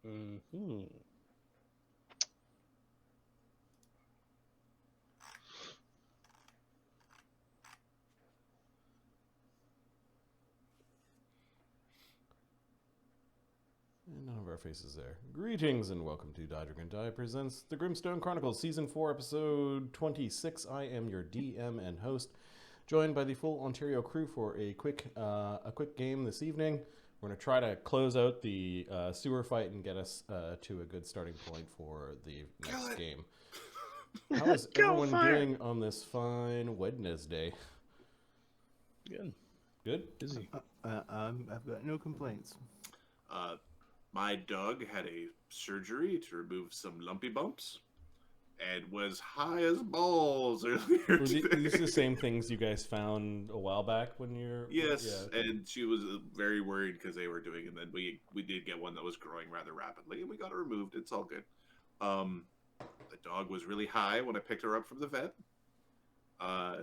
Mm-hmm. And none of our faces there. Greetings and welcome to Die Drink and Die presents the Grimstone Chronicles, Season 4, Episode 26. I am your DM and host, joined by the full Ontario crew for a quick game this evening. We're going to try to close out the sewer fight and get us to a good starting point for the next game. How is everyone doing on this fine Wednesday? Good. Good? Busy. I've got no complaints. My dog had a surgery to remove some lumpy bumps and was high as balls earlier Were these the same things you guys found a while back when you're... Yes, yeah. And she was very worried because they were doing it, and then we did get one that was growing rather rapidly, and we got it removed. It's all good. The dog was really high when I picked her up from the vet.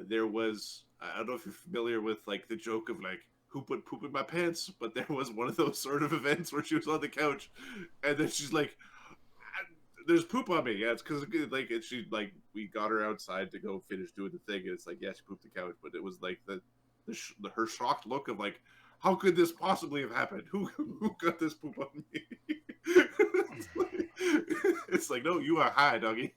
There was... I don't know if you're familiar with, like, the joke of, like, who put poop in my pants, but there was one of those sort of events where she was on the couch, and then she's like, "There's poop on me." Yeah, it's because like she like we got her outside to go finish doing the thing. And it's like, yeah, she pooped the couch, but it was like her shocked look of like, how could this possibly have happened? Who got this poop on me? It's like, no, you are high, doggy.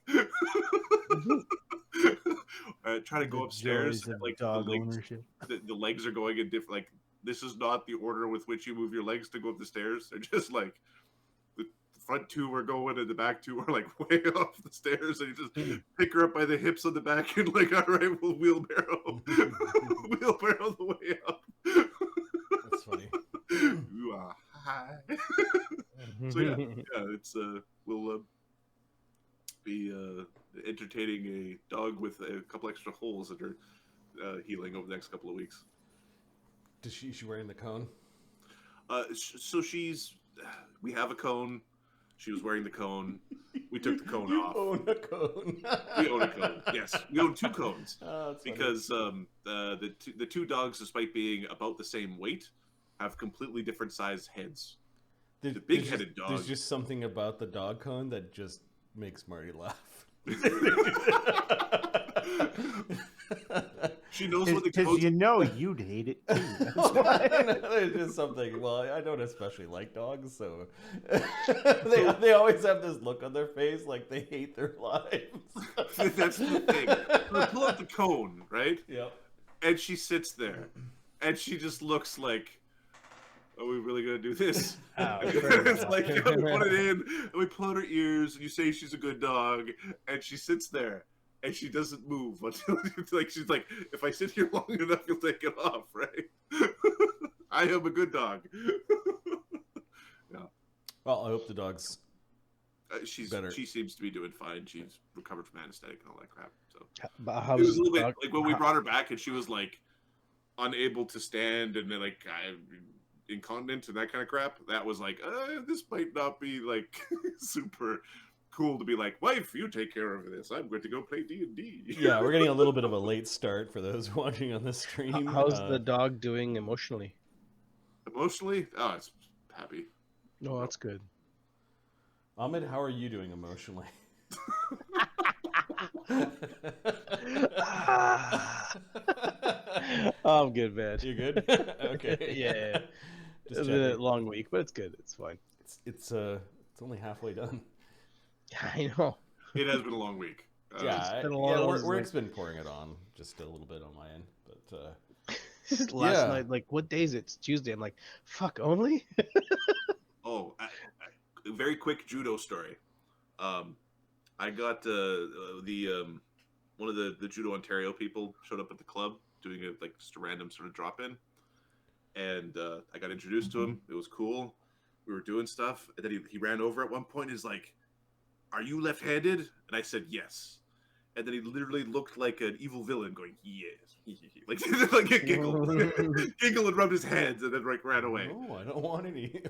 Try to go upstairs. Like dog ownership. The legs are going in different. Like, this is not the order with which you move your legs to go up the stairs. They're just like the front two are going and the back two are like way off the stairs, and you just pick her up by the hips on the back and like, all right, we'll wheelbarrow the way up. That's funny. You are high. So yeah, it's we'll be entertaining a dog with a couple extra holes that are healing over the next couple of weeks. Is she wearing the cone? So we have a cone. She was wearing the cone. We took the cone off. Own a cone. We own a cone. Yes, we own two cones because funny. The two dogs, despite being about the same weight, have completely different sized heads. The big-headed dog. There's just something about the dog cone that just makes Marty laugh. She knows what the cone. Because you know you'd hate it too. There's just something. Well, I don't especially like dogs, so they always have this look on their face like they hate their lives. That's the thing. We pull up the cone, right? Yep. And she sits there, and she just looks like, "Are we really gonna do this?" It's like, we put it in, and we pull out her ears, and you say she's a good dog, and she sits there. And she doesn't move until like she's like, if I sit here long enough, you'll take it off, right? I am a good dog. Yeah. Well, I hope the dog's she's better. She seems to be doing fine. She's recovered from anesthetic and all that crap. So But how it was does a little the bit dog, like when we brought her back, and she was like unable to stand and then like incontinent and that kind of crap. That was like, this might not be like super cool to be like, wife, you take care of this. I'm going to go play D&D. Yeah, we're getting a little bit of a late start for those watching on the stream. how's the dog doing emotionally? Emotionally, oh, it's happy. No, that's good. Ahmed, how are you doing emotionally? I'm good, man. You good? Okay. Yeah. Just It's been a long week, but it's good. It's fine. It's only halfway done. Yeah, I know. It has been a long week. Yeah, been a lot of work's been pouring it on just a little bit on my end, but Last night, like, what day is it? It's Tuesday. I'm like, fuck, only? Oh, a very quick judo story. I got one of the Judo Ontario people showed up at the club doing just a random sort of drop in, and I got introduced to him. It was cool. We were doing stuff, and then he ran over at one point. He's like, "Are you left-handed?" And I said, "Yes." And then he literally looked like an evil villain, going, "Yes," like a giggle, giggle, and rubbed his hands, and then ran away. No, I don't want any.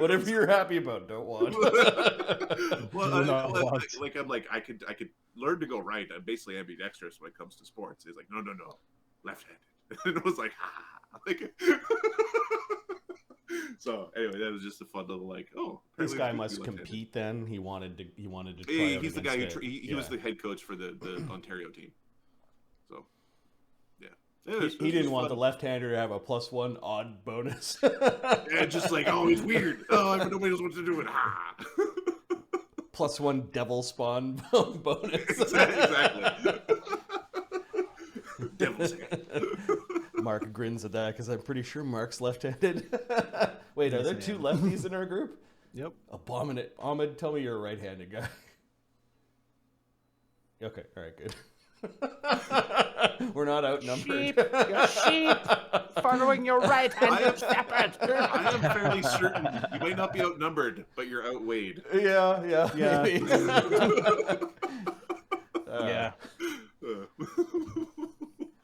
Whatever you're happy about, don't want. Well, I'm like, I could learn to go right. I'm basically ambidextrous when it comes to sports. He's like, no, left-handed. And it was like, like, So anyway, that was just a fun little like, oh, This apparently guy we must can be left-handed. compete. Then he wanted to try Hey, out he's the against guy who it. he was the head coach for the Ontario team. So yeah, He didn't want the left-hander to have a +1 odd bonus. Yeah, just like, oh, he's weird. Oh, nobody knows what to do with. Ha. +1 devil spawn bonus. Exactly. Devil's hand. Mark grins at that because I'm pretty sure Mark's left-handed. Wait, are there Yes, I two am. lefties in our group? Yep. Abominate. Ahmed, tell me you're a right-handed guy. Okay, all right, good. We're not outnumbered. Sheep, you're sheep, following your right-handed shepherd. I am fairly certain you might not be outnumbered, but you're outweighed. Yeah. Yeah. maybe. Yeah.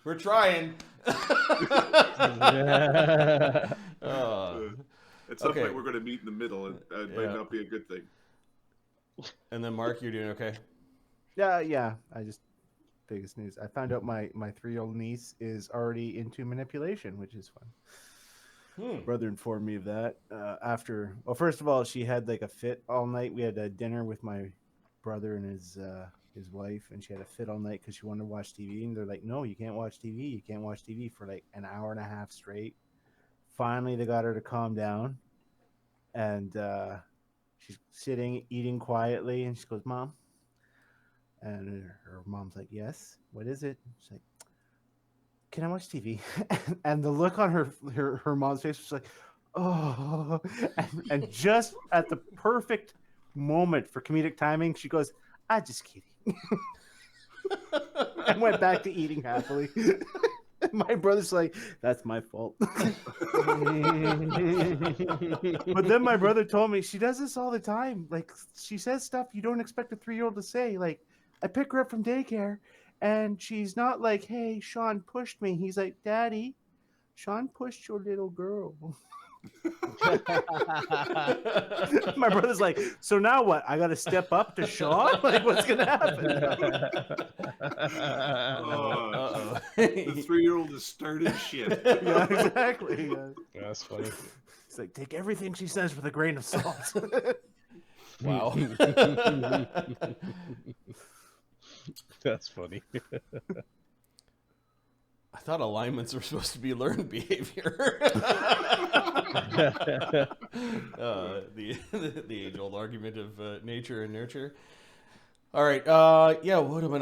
We're trying. At some Okay. point, we're going to meet in the middle, and that might not be a good thing. And then Mark, you're doing okay? Yeah. I just biggest news. I found out my 3-year-old niece is already into manipulation, which is fun. Brother informed me of that after. Well, first of all, she had like a fit all night. We had a dinner with my brother and his wife, and she had a fit all night because she wanted to watch TV. And they're like, "No, you can't watch TV. You can't watch TV for like an hour and a half straight." Finally, they got her to calm down, and she's sitting eating quietly, and she goes, "Mom." And her mom's like, "Yes, what is it?" She's like, "Can I watch TV?" And the look on her mom's face was like, "Oh," and just at the perfect moment for comedic timing, she goes, "I just kidding," and went back to eating happily. My brother's like, "That's my fault." But then my brother told me she does this all the time. Like, she says stuff you don't expect a 3-year-old to say. Like, I pick her up from daycare, and she's not like, "Hey, Sean pushed me." He's like, "Daddy, Sean pushed your little girl." My brother's like, "So now what? I got to step up to Sean? Like, what's gonna happen?" Oh, the 3-year-old has started shit. Yeah, exactly. Yeah. That's funny. It's like, take everything she says with a grain of salt. Wow. That's funny. I thought alignments were supposed to be learned behavior. The age-old argument of nature and nurture. All right. Yeah. What have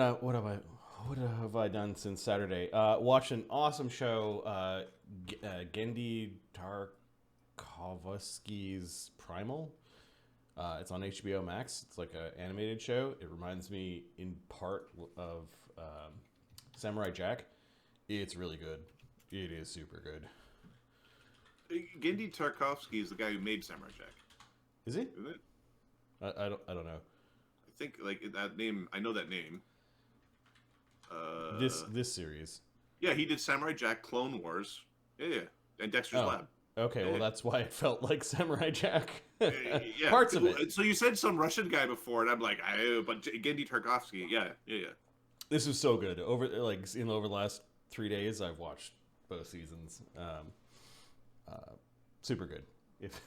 I done since Saturday? Watched an awesome show. Gendy Tarkovsky's Primal. It's on HBO Max. It's like an animated show. It reminds me in part of Samurai Jack. It's really good. It is super good. Gendy Tarkovsky is the guy who made Samurai Jack. Is he? Isn't it? I don't know. I think like that name. I know that name. This series. Yeah, he did Samurai Jack, Clone Wars. Yeah, and Dexter's Lab. Okay, well that's why it felt like Samurai Jack. Yeah, Parts of it. So you said some Russian guy before, and I'm like, but Gendy Tarkovsky. Yeah. This was so good. Over the last 3 days, I've watched both seasons. Super good. If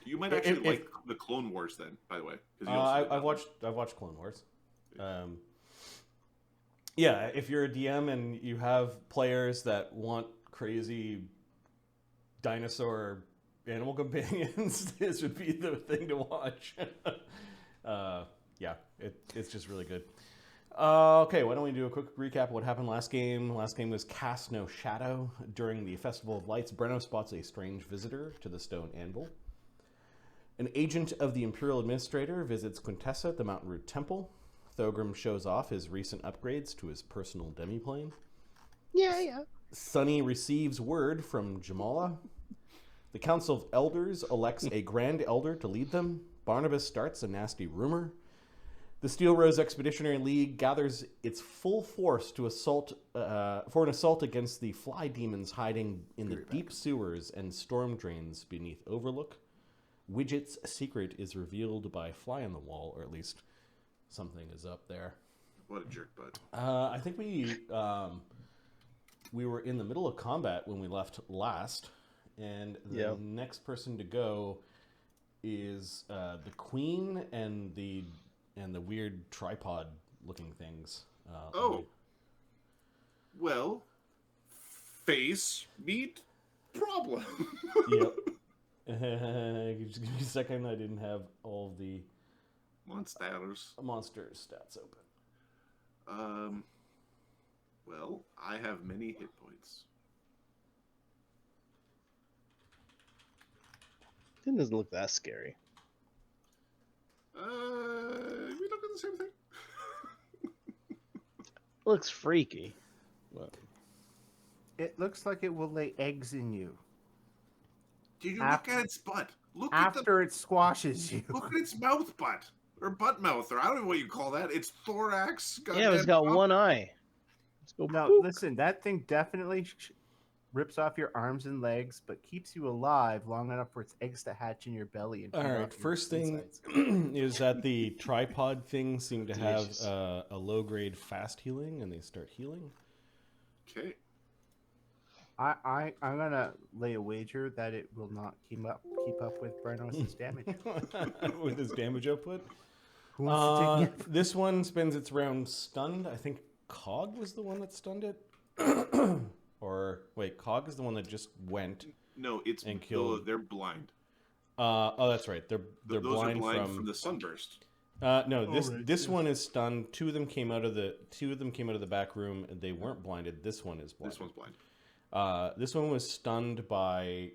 you might actually like the Clone Wars, then. By the way, I've watched Clone Wars. Yeah, if you're a DM and you have players that want crazy dinosaur animal companions, this would be the thing to watch. Yeah, it's just really good. Okay, why don't we do a quick recap of what happened last game? Last game was Cast No Shadow. During the Festival of Lights, Brennos spots a strange visitor to the stone anvil. An agent of the Imperial Administrator visits Quintessa at the Mountain Root Temple. Thogrim shows off his recent upgrades to his personal demiplane. Yeah. Sunny receives word from Jamala. The Council of Elders elects a Grand Elder to lead them. Barnabas starts a nasty rumor. The Steelrose Expeditionary League gathers its full force to for an assault against the fly demons hiding in the deep sewers and storm drains beneath Overlook. Widget's secret is revealed by Fly on the Wall, or at least something is up there. What a jerk, bud. I think we were in the middle of combat when we left last, and the Yep. next person to go is the queen and the weird tripod looking things. Oh. Well, face meet problem. Yep. Just give me a second. I didn't have all the monster stats open. Well, I have many hit points. It doesn't look that scary. We look at the same thing. It looks freaky. What? It looks like it will lay eggs in you Did you look at its butt? Look after it squashes you. Look at its mouth butt. Or butt mouth, or I don't know what you call that. Its thorax. Yeah, it's got one eye. Let's go. No, boop. listen, that thing definitely rips off your arms and legs, but keeps you alive long enough for its eggs to hatch in your belly. And All right, first thing is that the tripod things seem to have Delicious. a low-grade fast healing, and they start healing. Okay. I'm gonna lay a wager that it will not keep up with Brennos' damage. With his damage output. Who wants to take it? This one spends its round stunned. I think Cog was the one that stunned it. Or wait, Cog is the one that just went. No, it's and killed. They're blind. Oh, that's right. They're Those blind, are blind from from the sunburst. no, Oh, this right, this yes. one is stunned. Two of them came out of the back room, and they weren't blinded. This one is blind. This one's blind. This one was stunned by,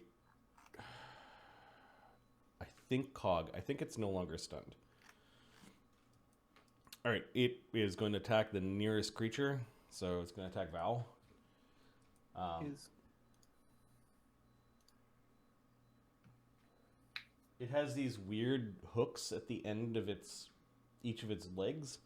I think, Cog. I think it's no longer stunned. All right, it is going to attack the nearest creature, so it's going to attack Val. It has these weird hooks at the end of each of its legs.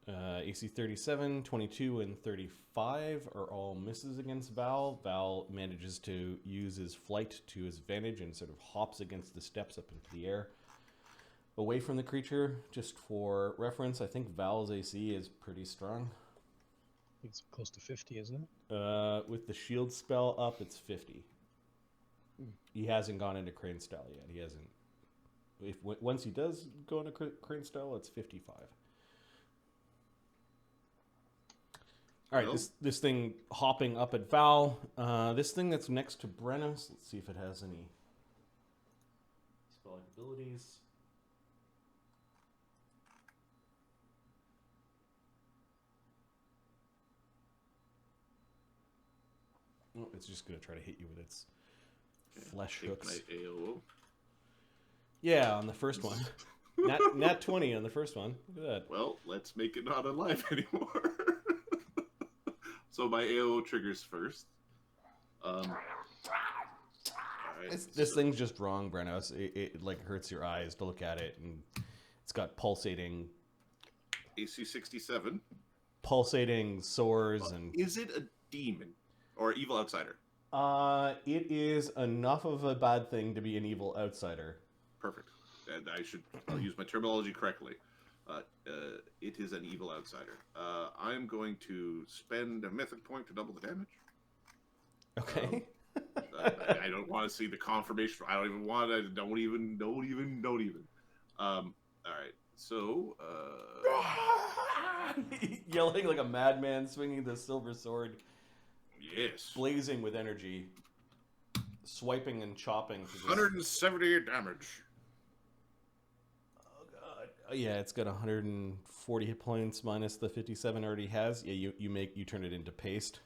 AC 37, 22, and 35 are all misses against Val. Val manages to use his flight to his advantage and sort of hops against the steps up into the air. Away from the creature, just for reference, I think Val's AC is pretty strong. I think it's close to 50, isn't it? With the shield spell up, it's 50. He hasn't gone into Crane style yet. He hasn't. Once he does go into Crane style, it's 55. All right, this thing hopping up at Val. This thing that's next to Brennos. Let's see if it has any spell abilities. Oh, it's just going to try to hit you with its flesh Take hooks. my AOO. Yeah, on the first one. Nat 20 on the first one. Look at that. Well, let's make it not alive anymore. So my AOO triggers first. All right, This thing's just wrong, Brennos. It like hurts your eyes to look at it, and it's got pulsating AC 67. sores and. Is it a demon or evil outsider? It is enough of a bad thing to be an evil outsider. Perfect. And I'll use my terminology correctly. It is an evil outsider. I'm going to spend a mythic point to double the damage. Okay. I don't want to see the confirmation. I don't even want to. Don't even. All right. So. Yelling like a madman, swinging the silver sword, Yes. blazing with energy, swiping and chopping. 178 damage. Oh god. Yeah, it's got 140 hit points minus the 57 it already has. Yeah, you turn it into paste.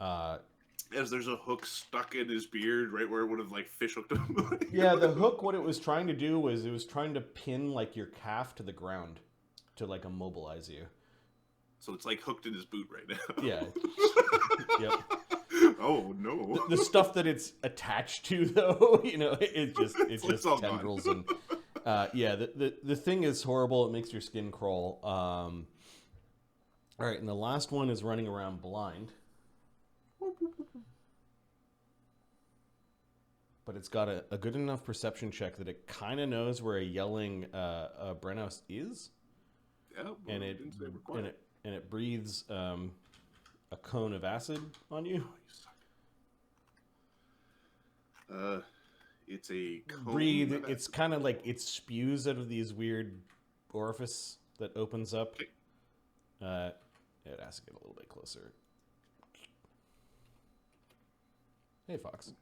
As there's a hook stuck in his beard, right where it would have like fish hooked him. Yeah, the hook. What it was trying to do was it was trying to pin like your calf to the ground, to like immobilize you. So it's like hooked in his boot right now. Yeah. Yep. Oh no. The stuff that it's attached to, though, it's just all gone. tendrils and yeah. The thing is horrible. It makes your skin crawl. All right, and the last one is running around blind. But it's got a good enough perception check that it kind of knows where a yelling Brennos is. Yeah, well, And didn't say required. and it breathes a cone of acid on you. Oh, you suck. It's a cone. Breathe. It's kind of like it spews out of these weird orifice that opens up. Okay. It has to get a little bit closer. Hey, Fox.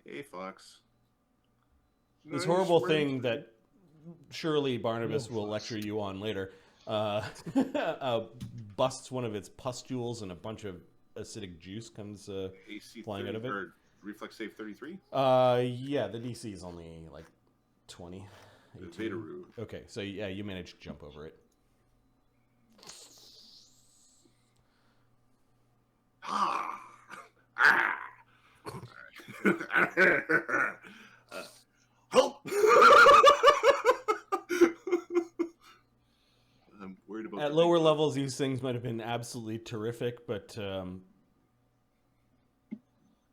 Hey, Fox. This Nice horrible words. thing that surely Barnabas will lecture you on later busts one of its pustules and a bunch of acidic juice comes AC flying out of it. or reflex save 33. Yeah, the DC is only like 20. 18. Vaderoo. Okay, so yeah, you managed to jump over it. Ah! Help! I'm worried about At the lower big- levels, these things might have been absolutely terrific, but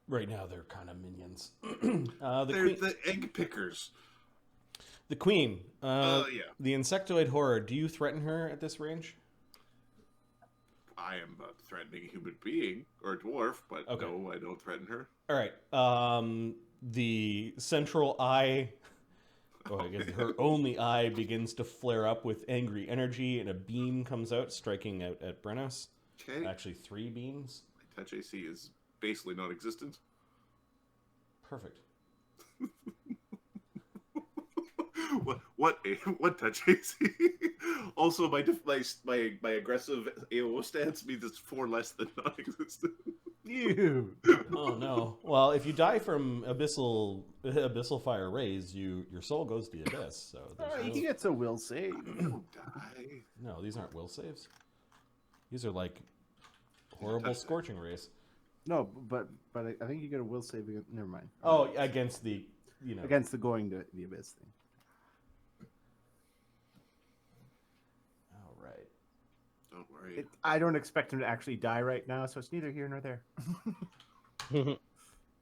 right now they're kind of minions. They're the egg pickers. The queen. Yeah. The insectoid horror. Do you threaten her at this range? I am not threatening a human being or a dwarf, but Okay. no, I don't threaten her. All right. The central eye, I guess her only eye, begins to flare up with angry energy, and a beam comes out, striking out at Brennos. Okay. Actually, 3 beams. My touch AC is basically non-existent. Perfect. What touch AC? Also, my aggressive AO stance means it's 4 less than non-existent. You. Oh no. Well, if you die from abyssal fire rays, your soul goes to the abyss. So there's He gets a will save. Don't die. no, these aren't will saves. These are like horrible scorching rays. No, but I think you get a will save against. Never mind. Oh, against the Against the going to the abyss thing. All right. Don't worry. I don't expect him to actually die right now, so it's neither here nor there. All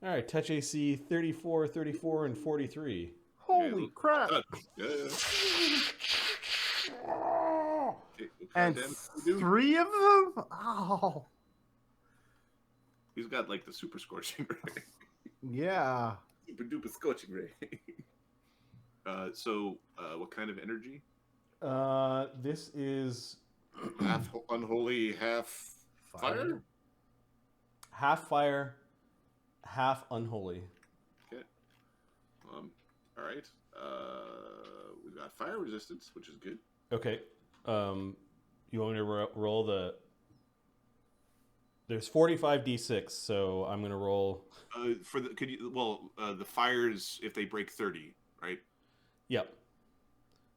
right. Touch AC 34, 34, and 43. Holy crap! Yeah. Okay, what kind And of damage do we do? 3 of them? Oh. He's got like the super scorching ray. Yeah. Super duper scorching ray. So what kind of energy? This is Half unholy, half fire? half fire, half unholy. Okay. All right. We've got fire resistance, which is good. Okay. You want me to roll the? There's 45d6, so I'm gonna roll. The fires if they break 30, right? Yep.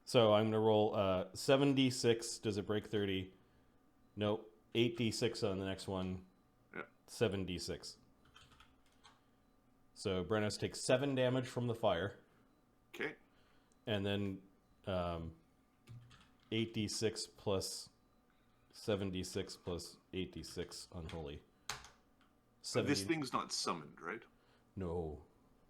So I'm gonna roll 7d6. Does it break 30? Nope. 8d6 on the next one. Yep. 7d6. So Brennos takes 7 damage from the fire, Okay. and then 8d6 plus 7d6 plus 8d6 unholy. So this 70 thing's not summoned, right? No.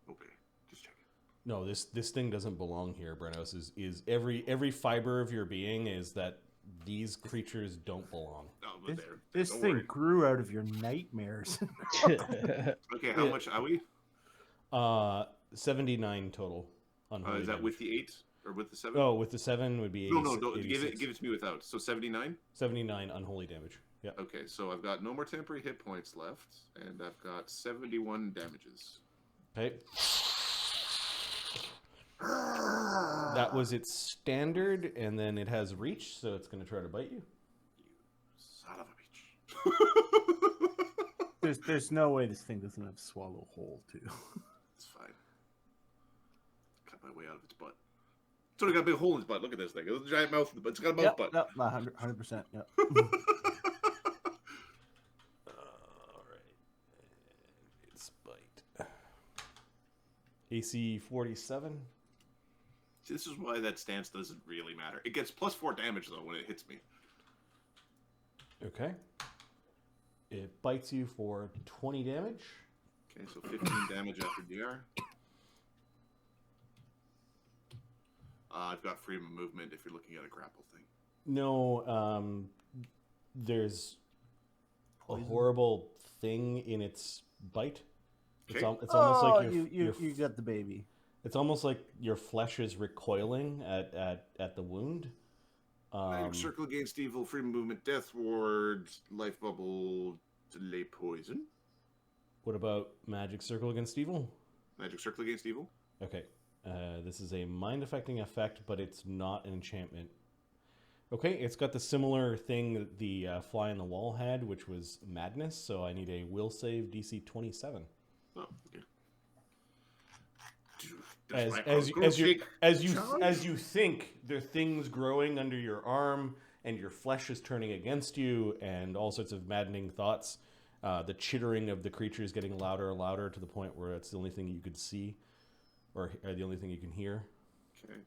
Okay. Just checking. No, this thing doesn't belong here, Brennos. Is every fiber of your being is that these creatures don't belong. Oh, but This don't thing worry. grew out of your nightmares. Okay, how Yeah. much are we? 79 total unholy. Is that damage. with the 8 or with the 7? Oh, with the 7 would be 80, no, give 86. it to me without. So 79? 79 unholy damage. Yeah. Okay, so I've got no more temporary hit points left, and I've got 71 damages. Okay. That was its standard, and then it has reach, so it's going to try to bite you. Son of a bitch. There's no way this thing doesn't have swallow hole too. It's fine. Cut my way out of its butt. It's only got a big hole in its butt. Look at this thing. It's a giant mouth, but it's got a mouth butt. 100%. Yep. All right. Its bite. AC 47. This is why that stance doesn't really matter. It gets +4 damage, though, when it hits me. Okay. It bites you for 20 damage. Okay, so 15 damage after DR. I've got freedom of movement if you're looking at a grapple thing. No, there's Poison? a horrible thing in its bite. It's, Okay. it's almost like you got the baby. it's almost like your flesh is recoiling at the wound. Magic circle against evil, freedom movement, death wards, life bubble, delay poison. What about magic circle against evil? Magic circle against evil. Okay, this is a mind-affecting effect, but it's not an enchantment. Okay, it's got the similar thing that the fly in the wall had, which was madness. So I need a will save DC 27. Oh, okay. As you think there are things growing under your arm and your flesh is turning against you and all sorts of maddening thoughts. The chittering of the creature is getting louder and louder to the point where it's the only thing you could see, or the only thing you can hear. Okay,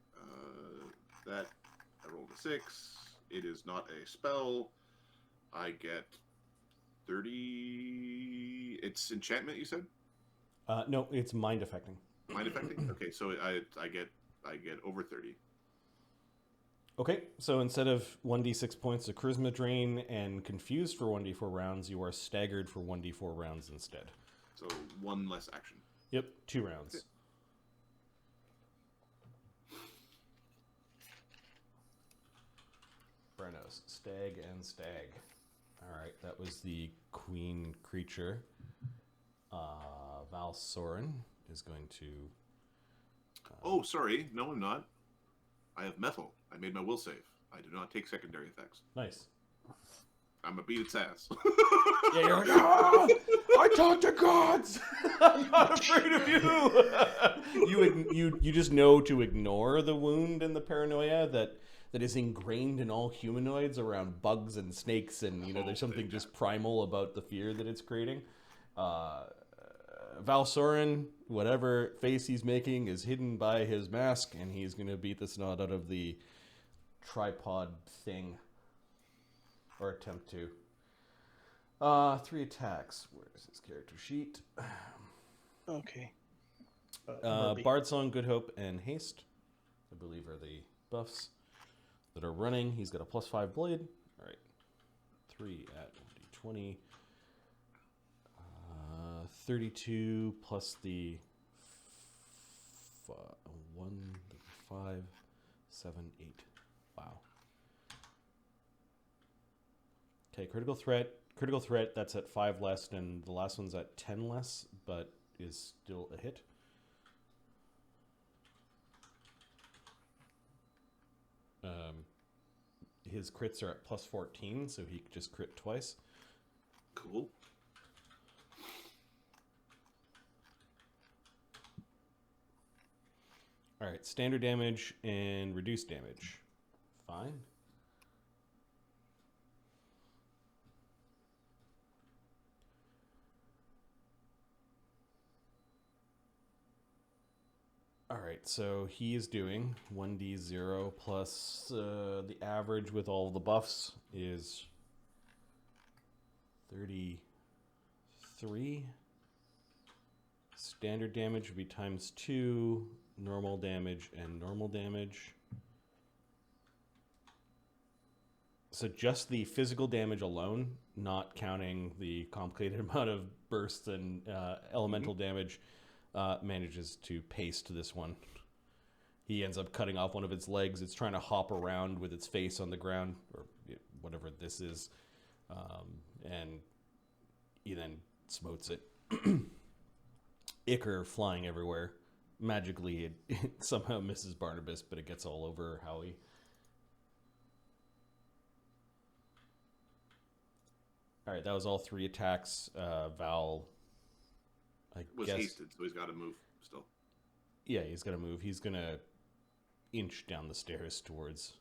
that I rolled a 6. It is not a spell. I get 30. It's enchantment, you said? No, it's mind affecting. Mind affecting? Okay, so I get over 30. Okay, so instead of 1d6 points of charisma drain and confused for 1d4 rounds, you are staggered for 1d4 rounds instead. So 1 less action. Yep, 2 rounds. Okay. Brennos, stag and stag. All right, that was the queen creature. Val Soren is going to... Oh, sorry. No, I'm not. I have metal. I made my will save. I do not take secondary effects. Nice. I'm a beat its ass. Yeah, you're like, ah, I talk to gods. I'm not afraid of you. You just know to ignore the wound and the paranoia that is ingrained in all humanoids around bugs and snakes, and there's something just primal about the fear that it's creating. Val Soren, whatever face he's making is hidden by his mask, and he's going to beat the snot out of the tripod thing. Or attempt to. 3 attacks. Where's his character sheet? Okay. Bard Song, Good Hope, and Haste, I believe, are the buffs that are running. He's got a +5 blade. All right. 3 at d20. 32 plus the 1, 5, 7, 8. Wow. Okay, critical threat. Critical threat, that's at 5 less, and the last one's at 10 less, but is still a hit. His crits are at +14, so he just crit twice. Cool. All right, standard damage and reduced damage. Fine. All right, so he is doing 1d0 plus the average with all the buffs is 33. Standard damage would be ×2, normal damage and normal damage. So just the physical damage alone, not counting the complicated amount of bursts and elemental damage, manages to paste this one. He ends up cutting off one of its legs. It's trying to hop around with its face on the ground, or whatever this is, and he then smotes it. Ichor flying everywhere. Magically, it somehow misses Barnabas, but it gets all over Howie. All right, that was all 3 attacks. Val, I Was guess, hasted, so he's got to move still. Yeah, he's got to move. He's going to inch down the stairs towards...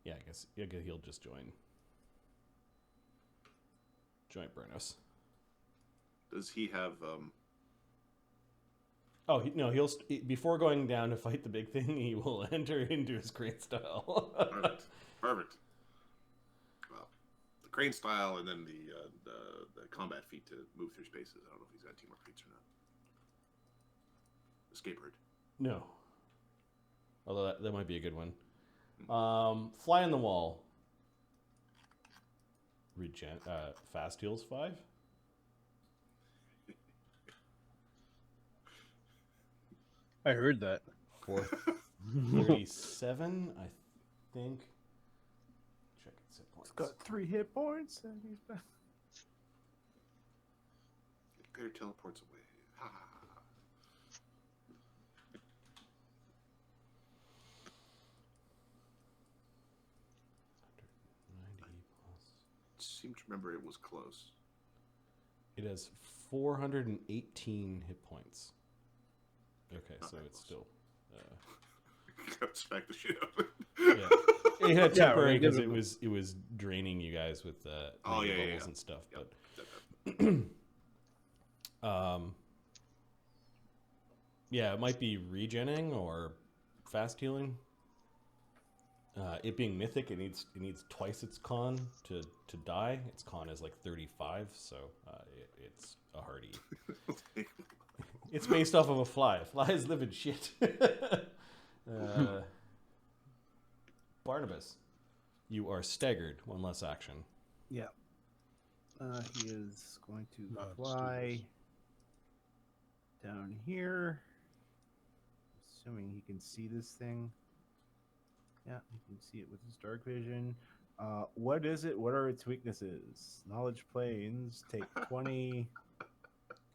Yeah, I guess he'll just join Brennos. Does he have... Oh, he'll before going down to fight the big thing, he will enter into his great style. Perfect. Well, the crane style and then the combat feat to move through spaces. I don't know if he's got teamwork feats or not. Skateboard. No. Although that might be a good one. Fly on the wall. Fast heals 5. I heard that. 437, I think. Check its hit points. It's got 3 hit points. And he's back. Gator teleports away. Ah. Seem to remember it was close. It has 418 hit points. Okay, so it's still. Got smack the shit out of it. Yeah, it had temporary because right, it was draining you guys with bubbles and stuff. Yep. But yeah, it might be regenning or fast healing. It being mythic, it needs twice its con to die. Its con is like 35, so it's a hardy. It's based off of a fly. Flies live in shit. Barnabas, you are staggered. 1 less action. Yeah. He is going to fly down here. Assuming he can see this thing. Yeah, he can see it with his dark vision. What is it? What are its weaknesses? Knowledge planes take 20.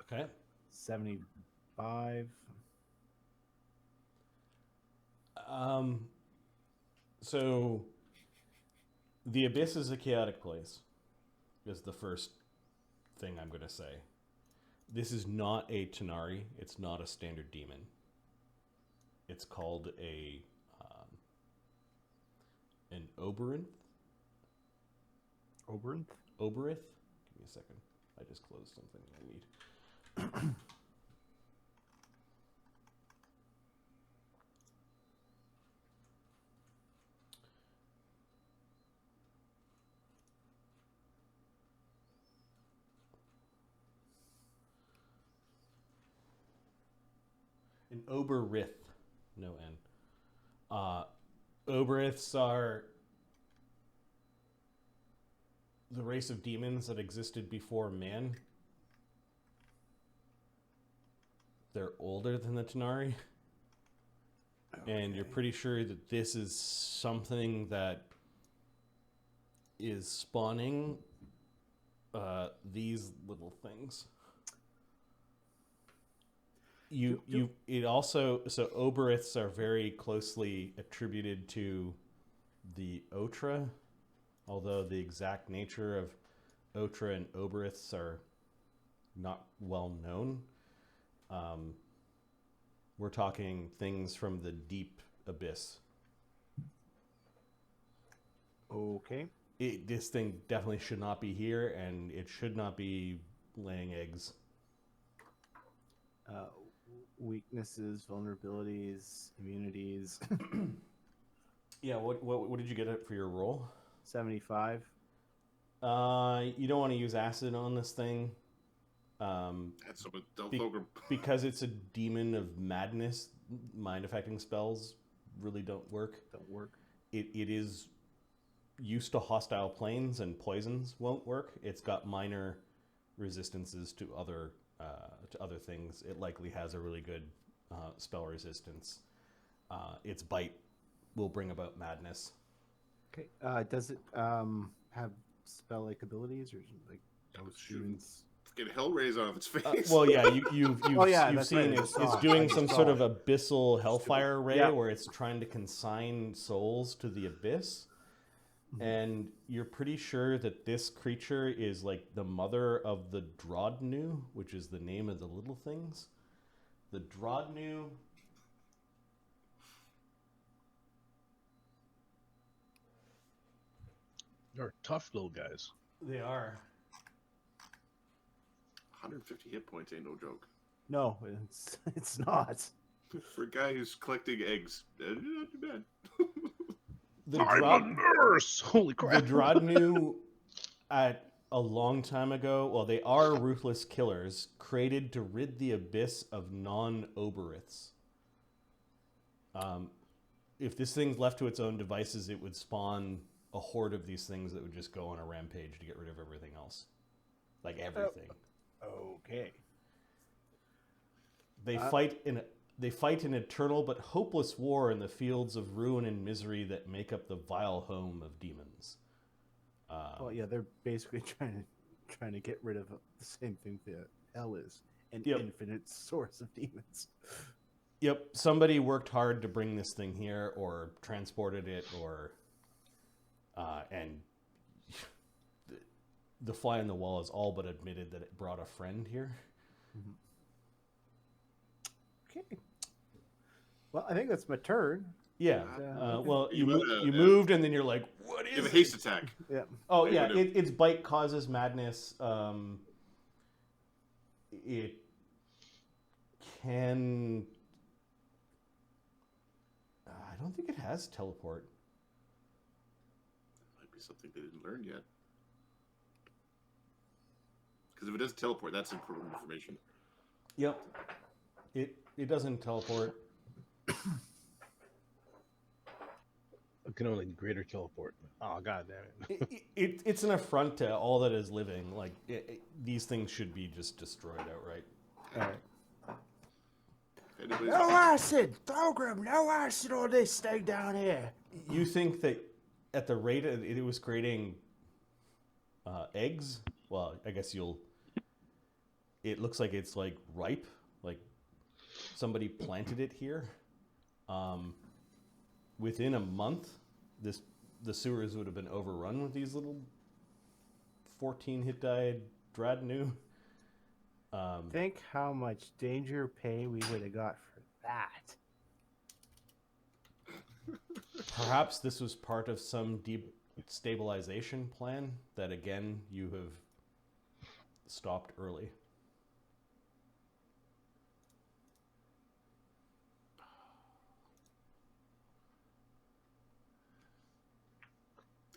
Okay. 75. So the abyss is a chaotic place. Is the first thing I'm going to say. This is not a Tanari. It's not a standard demon. It's called an Oberynth. Oberynth? Oberith? Give me a second. I just closed something I need. An Oberith. No N. Oberiths are the race of demons that existed before man. They're older than the Tanari. Okay. And you're pretty sure that this is something that is spawning these little things. It also, so Oberiths are very closely attributed to the Otra, although the exact nature of Otra and Oberiths are not well known. We're talking things from the deep abyss. Okay. This thing definitely should not be here, and it should not be laying eggs. Weaknesses, vulnerabilities, immunities. Yeah, what did you get for your roll? 75. You don't want to use acid on this thing. Because it's a demon of madness, mind affecting spells really don't work. It is used to hostile planes, and poisons won't work. It's got minor resistances to other things. It likely has a really good spell resistance. Its bite will bring about madness. Okay. Does it have spell-like abilities, or like those students? Get Hellraise off its face. Well, yeah, you've seen right. it's doing some sort of abyssal hellfire ray where it's trying to consign souls to the abyss. And you're pretty sure that this creature is like the mother of the Drodnu, which is the name of the little things. The Drodnu. They're tough little guys. They are. 150 hit points ain't no joke. No, it's not. For a guy who's collecting eggs, not too bad. I'm a nurse! Holy crap. The Drodnu, at a long time ago, well, they are ruthless killers created to rid the abyss of non-Oberiths. If this thing's left to its own devices, it would spawn a horde of these things that would just go on a rampage to get rid of everything else. Like everything. Okay. They fight an eternal but hopeless war in the fields of ruin and misery that make up the vile home of demons. Well, yeah, they're basically trying to get rid of the same thing that hell is, an infinite source of demons. Yep, somebody worked hard to bring this thing here, or transported it, or and the fly on the wall has all but admitted that it brought a friend here. Mm-hmm. Okay. Well, I think that's my turn. Yeah. Well, you you moved, and then you're like, "What is?" You have a it? haste attack. Yeah. Oh yeah, its bite causes madness. It can. I don't think it has teleport. Might be something they didn't learn yet. Because if it does teleport, that's important information. Yep. It doesn't teleport. It can only greater teleport. Oh, god damn it. It's an affront to all that is living. Like, these things should be just destroyed outright. All right. Anybody's- No acid! Thorgrim, no acid on this thing down here! You think that at the rate it was creating eggs? Well, I guess it looks like it's like ripe. Like somebody planted it here. Within a month, the sewers would have been overrun with these little 14 hit die Dradnu. Think how much danger pay we would have got for that. Perhaps this was part of some deep stabilization plan that, again, you have stopped early.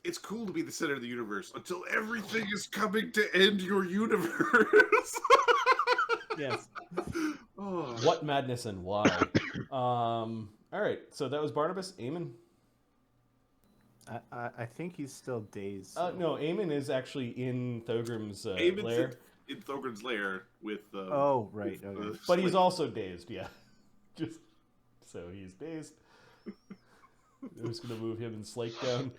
It's cool to be the center of the universe until everything is coming to end your universe. Yes. Oh. What madness and why? All right, so that was Barnabas. Eamon? I think he's still dazed. No, Eamon is actually in Thogrim's Eamon's lair. in Thorgrim's lair with. Oh, right. Okay. But he's also dazed, yeah. Just so he's dazed. I'm just going to move him and Slake down.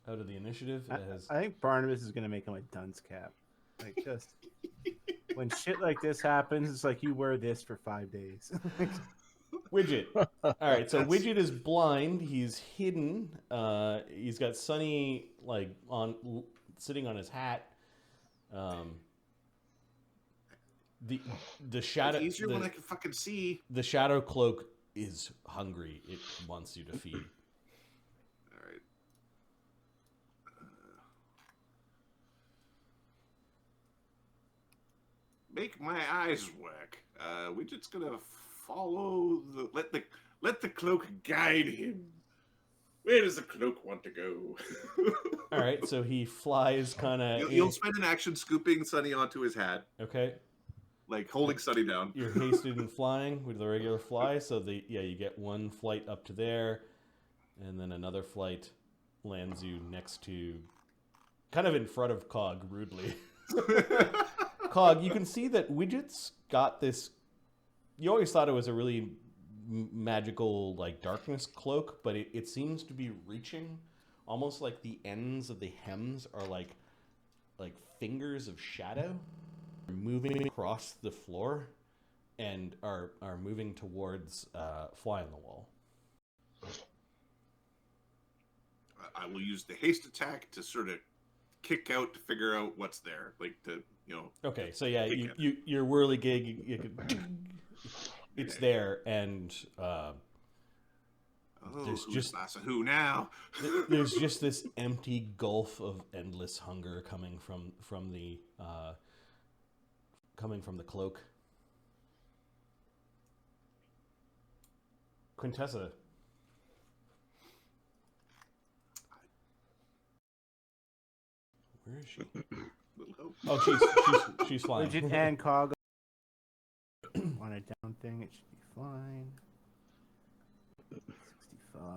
Out of the initiative. I think Barnabas is going to make him a dunce cap. Like, just when shit like this happens, it's like you wear this for 5 days. Widget. All right, so Widget is blind. He's hidden. He's got Sunny like sitting on his hat. The shadow. It's easier when I can fucking see. The shadow cloak is hungry. It wants you to feed. All right. Make my eyes work. Widget's gonna follow let the cloak guide him. Where does the cloak want to go? All right, so he flies kind of. You'll spend an action scooping Sunny onto his hat, Okay, like holding Sunny down. you're hasted in flying with the regular fly, so you get one flight up to there, and then another flight lands you next to, kind of in front of Cog, rudely. Cog, you can see that Widget's got this. You always thought it was a really magical, like, darkness cloak, but it seems to be reaching, almost like the ends of the hems are like fingers of shadow, moving across the floor, and are moving towards Fly on the Wall. I will use the haste attack to sort of kick out to figure out what's there, like to Okay, so yeah, your whirligig, you could. It's there, and there's just who now? there's just this empty gulf of endless hunger coming from the cloak. Quintessa. Where is she? Little hope. Oh, she's flying. Widget and Cog want to everything. It should be fine. 65.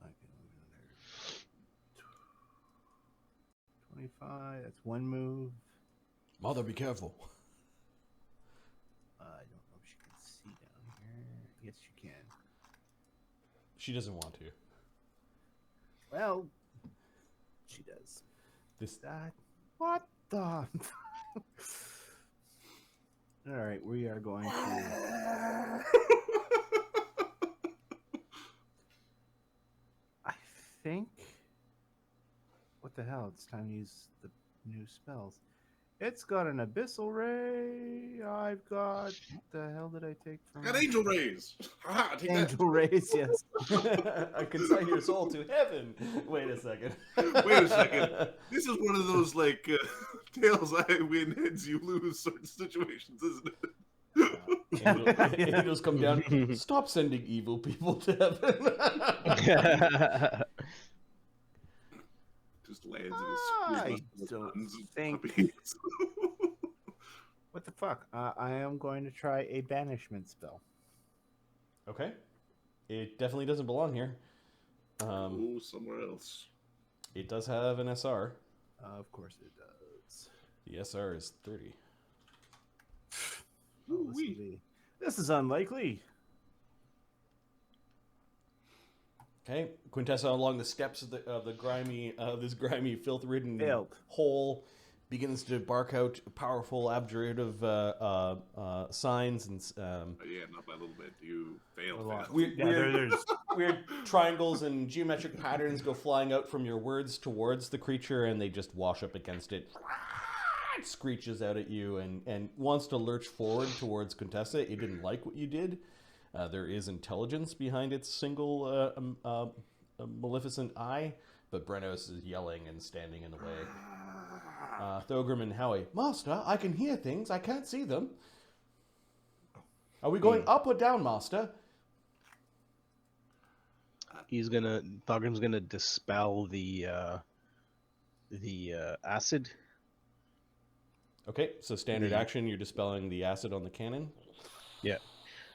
I can move in there. 25. That's one move. Mother, be careful. I don't know if she can see down here. Yes, she can. She doesn't want to. Well, she does. This That. What the? All right, we are going to. I think. What the hell? It's time to use the new spells. It's got an abyssal ray. I've got. The hell did I take from? Got angel rays. Ah, take that. Angel rays, yes. I consign your soul to heaven. Wait a second. Wait a second. This is one of those like tails I win, heads you lose sort of situations, isn't it? Angels come down. Stop sending evil people to heaven. Just lands in his I don't think. What the fuck? I am going to try a banishment spell. Okay. It definitely doesn't belong here. Oh, somewhere else. It does have an SR. Of course it does. The SR is 30. Oh, this is unlikely. Okay, Quintessa along the steps of the grimy, this grimy, filth-ridden hole begins to bark out powerful abjurative signs and. Yeah, not by a little bit. You failed. Weird triangles and geometric patterns go flying out from your words towards the creature, and they just wash up against it. It screeches out at you and wants to lurch forward towards Quintessa. It didn't like what you did. There is intelligence behind its single maleficent eye, but Brennos is yelling and standing in the way. Thogrim and Howie, Master, I can hear things. I can't see them. Are we going up or down, Master? Thogrim's gonna dispel the acid. Okay, so standard action, you're dispelling the acid on the cannon. Yeah.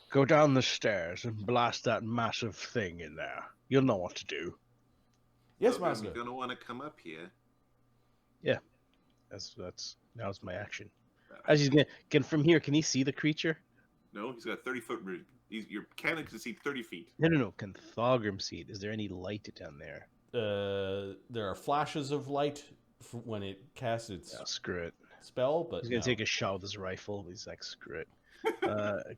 Go down the stairs and blast that massive thing in there. You'll know what to do. Yes, Master. You're gonna want to come up here. Yeah. Now's my action. As he's can from here, can he see the creature? No, he's got a 30-foot. Your cannon can see 30 feet. No. Can Thogrim see it? Is there any light down there? There are flashes of light when it casts its screw it. spell, but He's gonna take a shot with his rifle. He's like, screw it.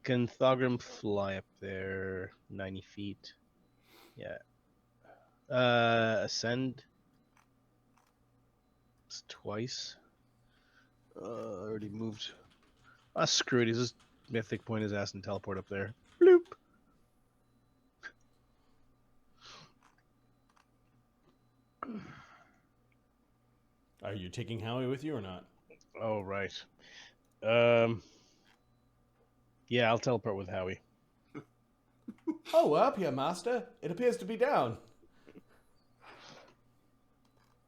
Can Thogrim fly up there 90 feet? Yeah. Ascend. It's twice. Already moved. Screw it. He's just mythic point his ass and teleport up there. Bloop. Are you taking Howie with you or not? Oh, right. Yeah, I'll teleport with Howie. Oh, we're up here, Master. It appears to be down.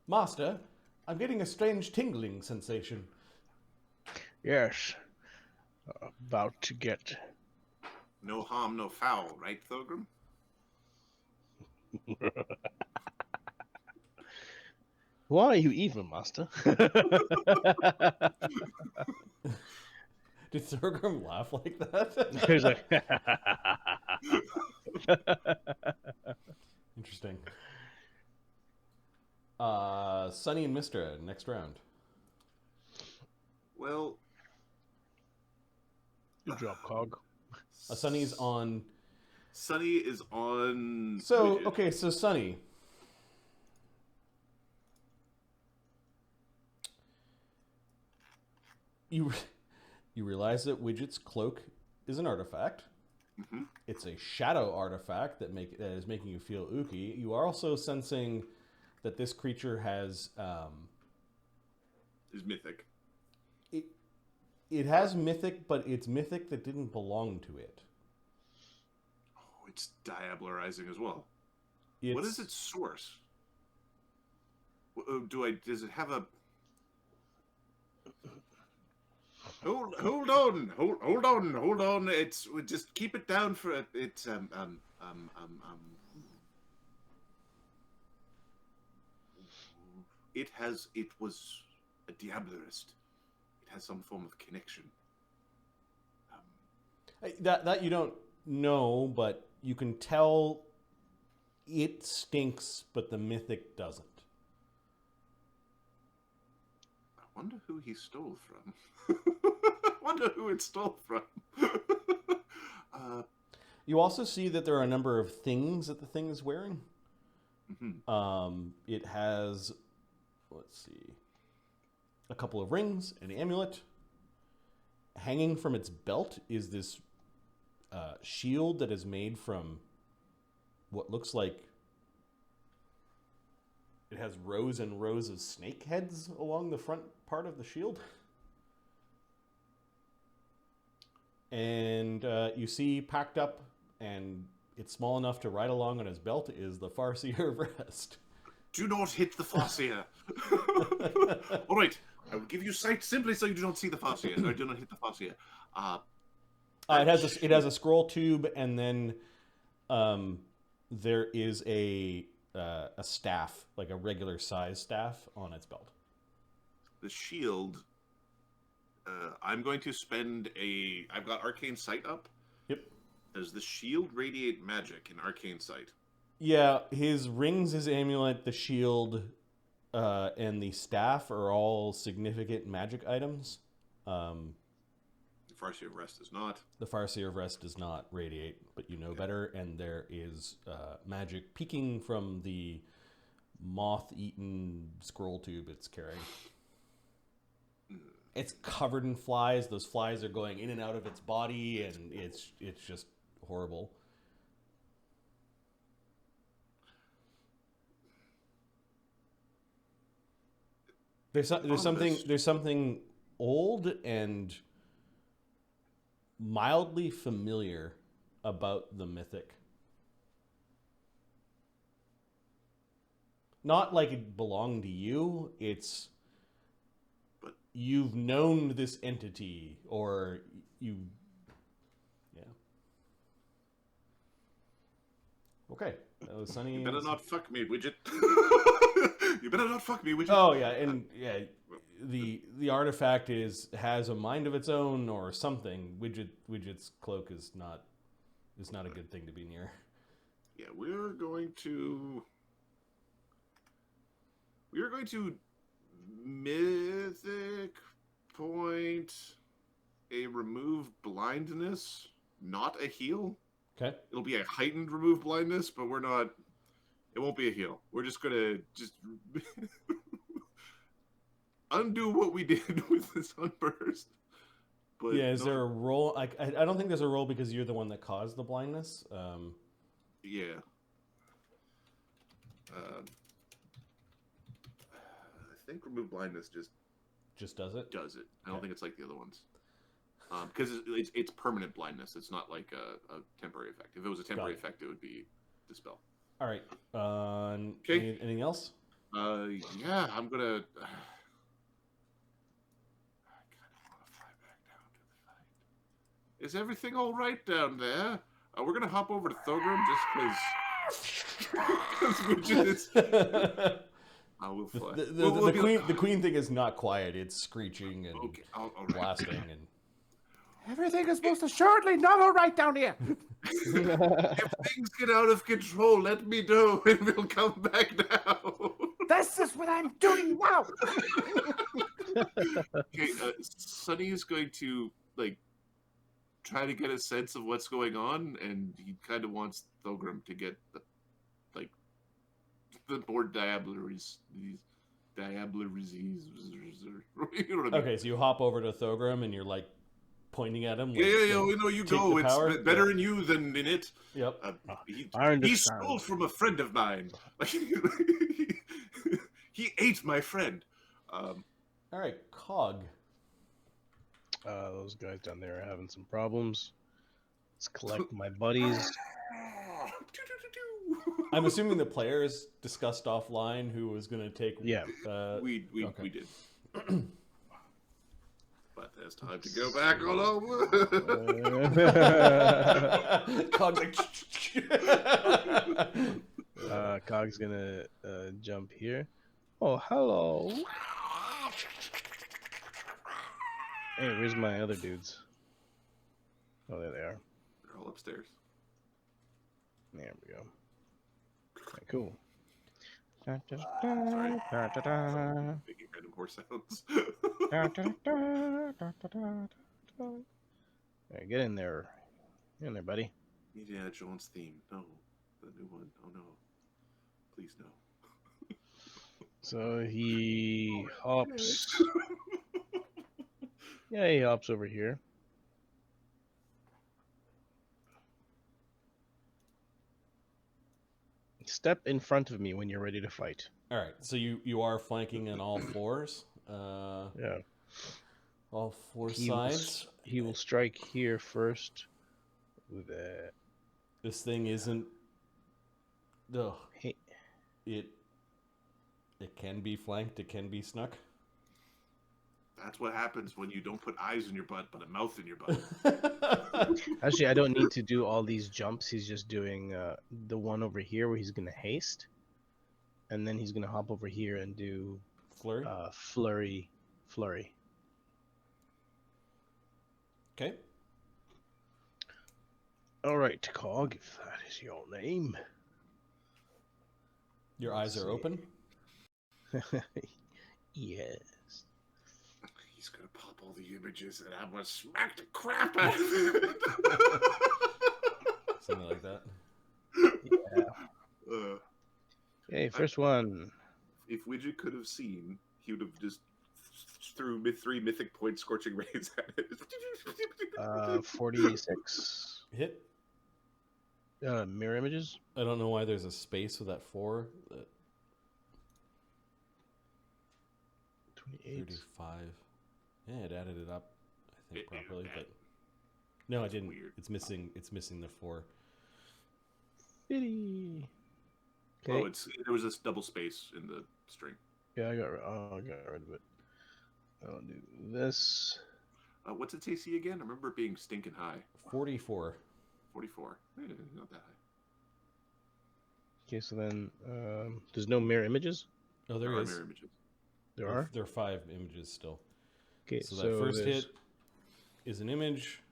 Master, I'm getting a strange tingling sensation. Yes. About to get. No harm, no foul, right, Thogrim? Why are you even, Master? Did Thogrim laugh like that? He's like, Interesting. Sunny and Mistra, next round. Well, good job, Cog. Sunny's on. Sunny is on. So, Widget. okay, so Sunny. You realize that Widget's cloak is an artifact. Mm-hmm. It's a shadow artifact that is making you feel ooky. You are also sensing that this creature has Is mythic. It has mythic, but it's mythic that didn't belong to it. Oh, it's diablerizing as well. What is its source? Does it have a? Hold on. Just keep it down for it. It's It was a diablerist. It has some form of connection. That you don't know, but you can tell it stinks, but the mythic doesn't. I wonder who he stole from. Wonder who it stole from. You also see that there are a number of things that the thing is wearing. Mm-hmm. It has, let's see, a couple of rings, an amulet. Hanging from its belt is this shield that is made from what looks like it has rows and rows of snake heads along the front part of the shield. And you see packed up, and it's small enough to ride along on his belt, is the Farseer of Rest. Do not hit the Farseer. All right, I will give you sight simply so you do not see the Farseer. Or do not hit the Farseer. It has a scroll tube, and then there is a staff, like a regular size staff, on its belt. The shield. I'm going to spend I've got Arcane Sight up. Yep. Does the shield radiate magic in Arcane Sight? Yeah, his rings, his amulet, the shield, and the staff are all significant magic items. The Farseer of Rest does not. The Farseer of Rest does not radiate, but you know better, and there is magic peeking from the moth-eaten scroll tube it's carrying. It's covered in flies. Those flies are going in and out of its body, and it's just horrible. There's something old and mildly familiar about the mythic. Not like it belonged to you. It's you've known this entity, or you... Yeah. Okay. That was Sunny. You better not fuck me, Widget. You better not fuck me, Widget. Oh, yeah, and yeah, the artifact has a mind of its own or something. Widget's cloak is not a good thing to be near. Yeah, we're going to mythic point a remove blindness, not a heal. Okay. It'll be a heightened remove blindness, but it won't be a heal. We're just gonna undo what we did with the sunburst. But yeah, is there a roll? I don't think there's a roll because you're the one that caused the blindness. Yeah. I think remove blindness just does it. I don't think it's like the other ones. Because it's permanent blindness. It's not like a temporary effect. If it was a temporary effect, it would be dispel. All right. Okay. Anything else? Yeah, I'm gonna. I kind of want to fly back down to the fight. Is everything all right down there? We're gonna hop over to Thogrim just because. I will fly. The queen thing is not quiet. It's screeching and blasting and. Everything is most assuredly not all right down here. If things get out of control, let me know and we'll come back down. This is what I'm doing now. Okay, Sunny is going to try to get a sense of what's going on, and he kind of wants Thogrim to get the more diableries. Okay, so you hop over to Thogrim and you're pointing at him. Yeah, we know you go. It's better in you than in it. Yep. He stole from a friend of mine. He ate my friend. All right, Cog. Those guys down there are having some problems. Let's collect my buddies. I'm assuming the players discussed offline who was going to take. Yeah. We did. But It's time to go back all over. Cog's like... Cog's gonna jump here. Oh, hello. Hey, where's my other dudes? Oh, there they are. They're all upstairs. There we go. Okay, cool. Sorry. Making random horse sounds. Right, get in there. Get in there, buddy. Indiana Jones theme. No. The new one. Oh no. Please no. So he hops. Yeah, he hops over here. Step in front of me when you're ready to fight. All right, so you are flanking on all fours. Yeah. All four sides. He will strike here first. With a... This thing isn't. Ugh. Hey. It can be flanked. It can be snuck. That's what happens when you don't put eyes in your butt, but a mouth in your butt. Actually, I don't need to do all these jumps. He's just doing the one over here where he's going to haste. And then he's going to hop over here and do... Flurry? Flurry. Okay. All right, Cog, if that is your name. Your eyes are open? Yes. He's gonna pop all the images and I'm gonna smack the crap out of it. Something like that. Yeah. Okay, first one. If Widget could have seen, he would have just threw 3 mythic point scorching rays at it. 46. Hit. Mirror images. I don't know why there's a space with that 4. 28. 35. Yeah, it added it up, I think, properly, yeah. but no, I didn't. Weird. It's missing the 4. 50. Okay. Oh, there was this double space in the string. Yeah, I got rid of it. I'll do this. What's its AC again? I remember it being stinking high. 44. 44. Not that high. Okay, so then there's no mirror images? Oh, there are is. mirror images. There are? There are 5 images still. Okay, so that first hit is an image.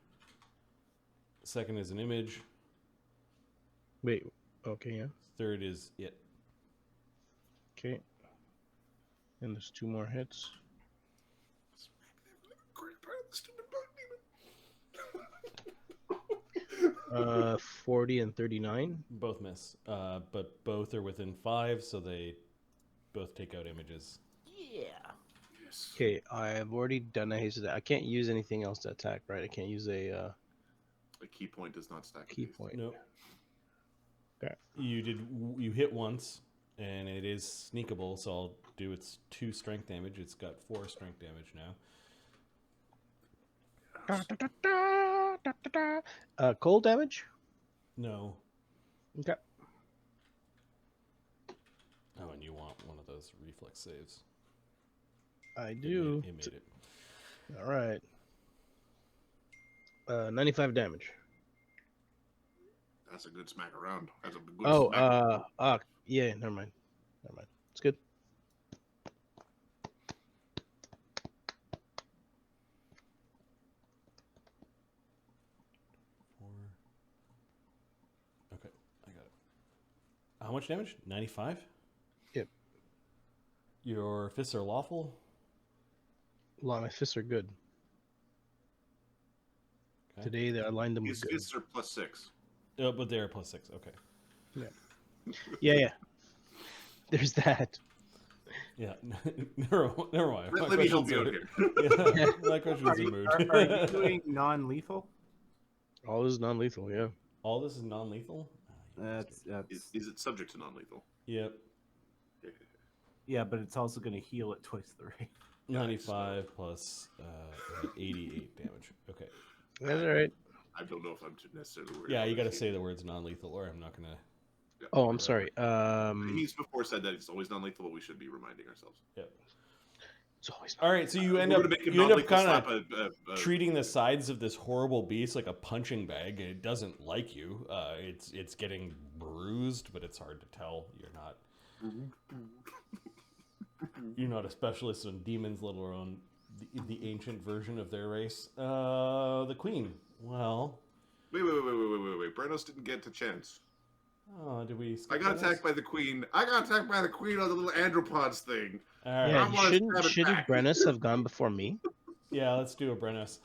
Second is an image. Wait, okay, yeah. Third is it. Okay. And there's 2 more hits. 40 and 39. Both miss, but both are within 5, so they both take out images. Yeah. Yes. Okay, I've already done a haste attack. I can't use anything else to attack, right? I can't use a key point does not stack. Key point. Nope. Okay. You hit once, and it is sneakable, so I'll do its 2 strength damage. It's got 4 strength damage now. Cold damage? No. Okay. Oh, and you want one of those reflex saves. I do. It made it. All right. 95 damage. That's a good smack around. That's a good smack. Yeah, never mind. It's good. Okay, I got it. How much damage? 95? Yep. Your fists are lawful? My fists are good. Okay. Today I aligned them with His good. fists are +6. Oh, but they're +6. Okay. Yeah. There's that. Yeah. never mind. Let me help you out here. Yeah, my question's removed. Are you doing non-lethal? All is non-lethal, yeah. All this is non-lethal? That's Is it subject to non-lethal? Yep. yeah, but it's also going to heal at twice the rate. 95 plus 88 damage. Okay. That's all right. I don't know if I'm necessarily worried. Yeah, you got to say the words non-lethal, or I'm not gonna. Yeah. Oh, I'm sorry. He's before said that it's always non-lethal, but we should be reminding ourselves. Yep. It's always All right, so you end We're up gonna make him you end not up like to kind slap of a treating the sides of this horrible beast like a punching bag. It doesn't like you. It's getting bruised, but it's hard to tell. You're not a specialist on demons, let alone the ancient version of their race. The queen. Well, Wait. Brennos didn't get to chance. oh, did we? I Skip got Brennos? attacked by the queen. I got attacked by the queen on the little andropods thing. All right. Yeah, I wanna shouldn't stab it shouldn't back. Brennos have gone before me? Yeah, let's do a Brennos.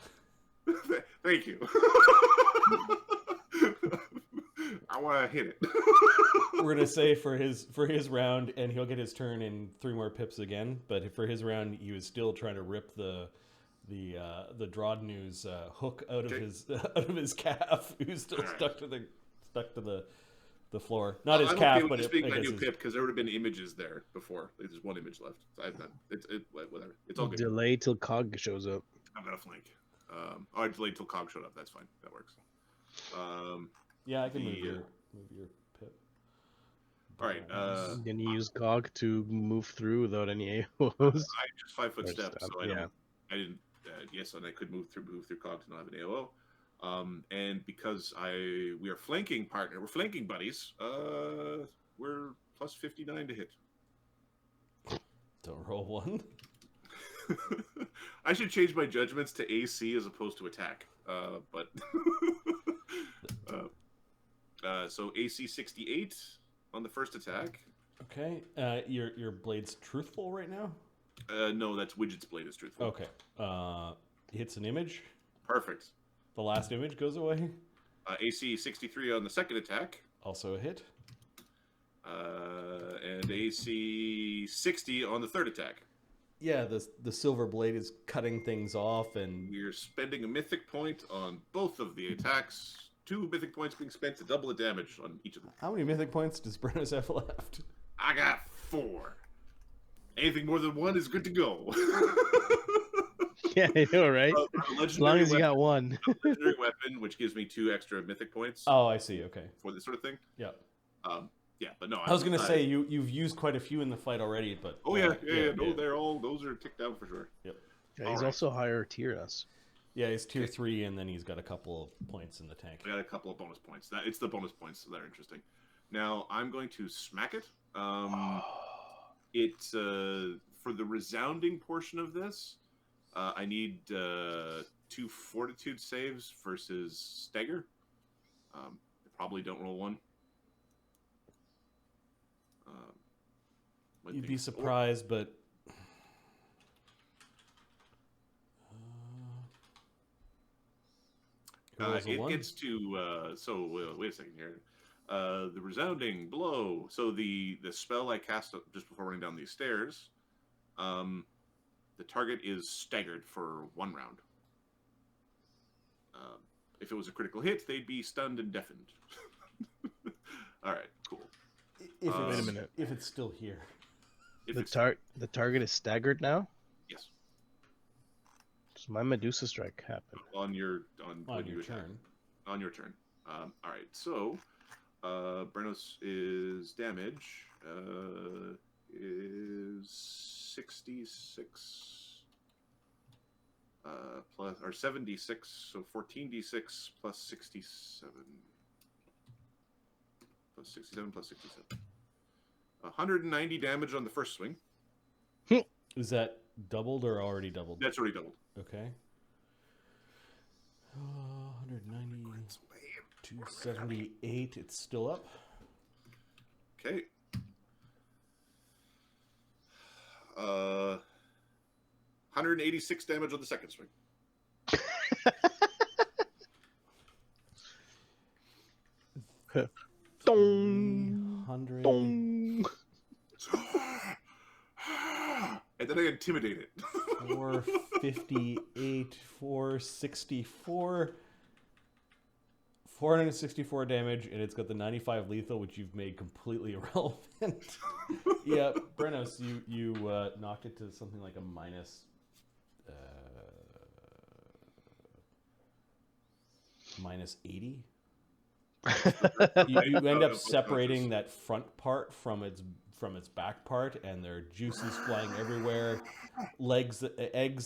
Thank you. I want to hit it. We're gonna say for his round, and he'll get his turn in 3 more pips again. But for his round, he was still trying to rip the Drodnu's hook out of his calf, who's still stuck to the floor. Not his I'm calf, okay with but this it, being I my guess new his- pip because there would have been images there before. There's 1 image left. So I've done. Whatever. It's all good. Delay till Cog shows up. I'm gonna flank. I delayed till Cog showed up. That's fine. That works. Yeah, I can the, move your pip. All right. Can you use Cog to move through without any AOs? I just 5-foot Or step, step, so yeah. I didn't. Yes, and I could move through Cog to not have an AOO. And because we are flanking partner, we're flanking buddies. We're plus 59 to hit. Don't roll 1. I should change my judgments to AC as opposed to attack. But so AC 68 on the first attack. Okay. Your blade's truthful right now. No, that's Widget's blade is truthful. Okay. Hits an image. Perfect. The last image goes away. AC 63 on the second attack. Also a hit. And AC 60 on the third attack. Yeah, the silver blade is cutting things off, and We're spending a mythic point on both of the attacks. 2 mythic points being spent to double the damage on each of them. how many mythic points does Brennos have left? I got 4. Anything more than 1 is good to go. Yeah, I know, right? As long as you got 1. Legendary weapon, which gives me 2 extra mythic points Oh, I see. Okay. for this sort of thing. Yeah. Yeah, but no. I was gonna say you've used quite a few in the fight already, but Oh yeah. No, those are ticked down for sure. Yep. Yeah, he's Alright. also higher tier us. Yeah, he's tier 3, and then he's got a couple of points in the tank. I got a couple of bonus points. It's the bonus points that are interesting. Now I'm going to smack it. It's for the resounding portion of this. I need 2 fortitude saves versus stagger. Probably don't roll 1. You'd be surprised, but it gets to wait a second here. The resounding blow. So the spell I cast just before running down these stairs, the target is staggered for 1 round. If it was a critical hit, they'd be stunned and deafened. All right, cool. If it's, Wait a minute. If it's still here. If The it's- the target is staggered now. yes, Does my Medusa strike happen? on your when your you attack. turn. On your turn. All right, so Brennos is damage is 66 plus or 76, so 14d6 plus 67 plus 67 plus 67. 190 damage on the first swing. Is that doubled or already doubled? That's already doubled. Okay. 190, 278. It's still up. Okay. 186 damage on the second swing. Dong, 100. dong. And then I intimidate it. 458, 464. 464 damage, and it's got the 95 lethal, which you've made completely irrelevant. Yeah, Brennos, you knocked it to something like a minus... minus 80. You end up separating that front part from its from its back part, and there are juices flying everywhere. Eggs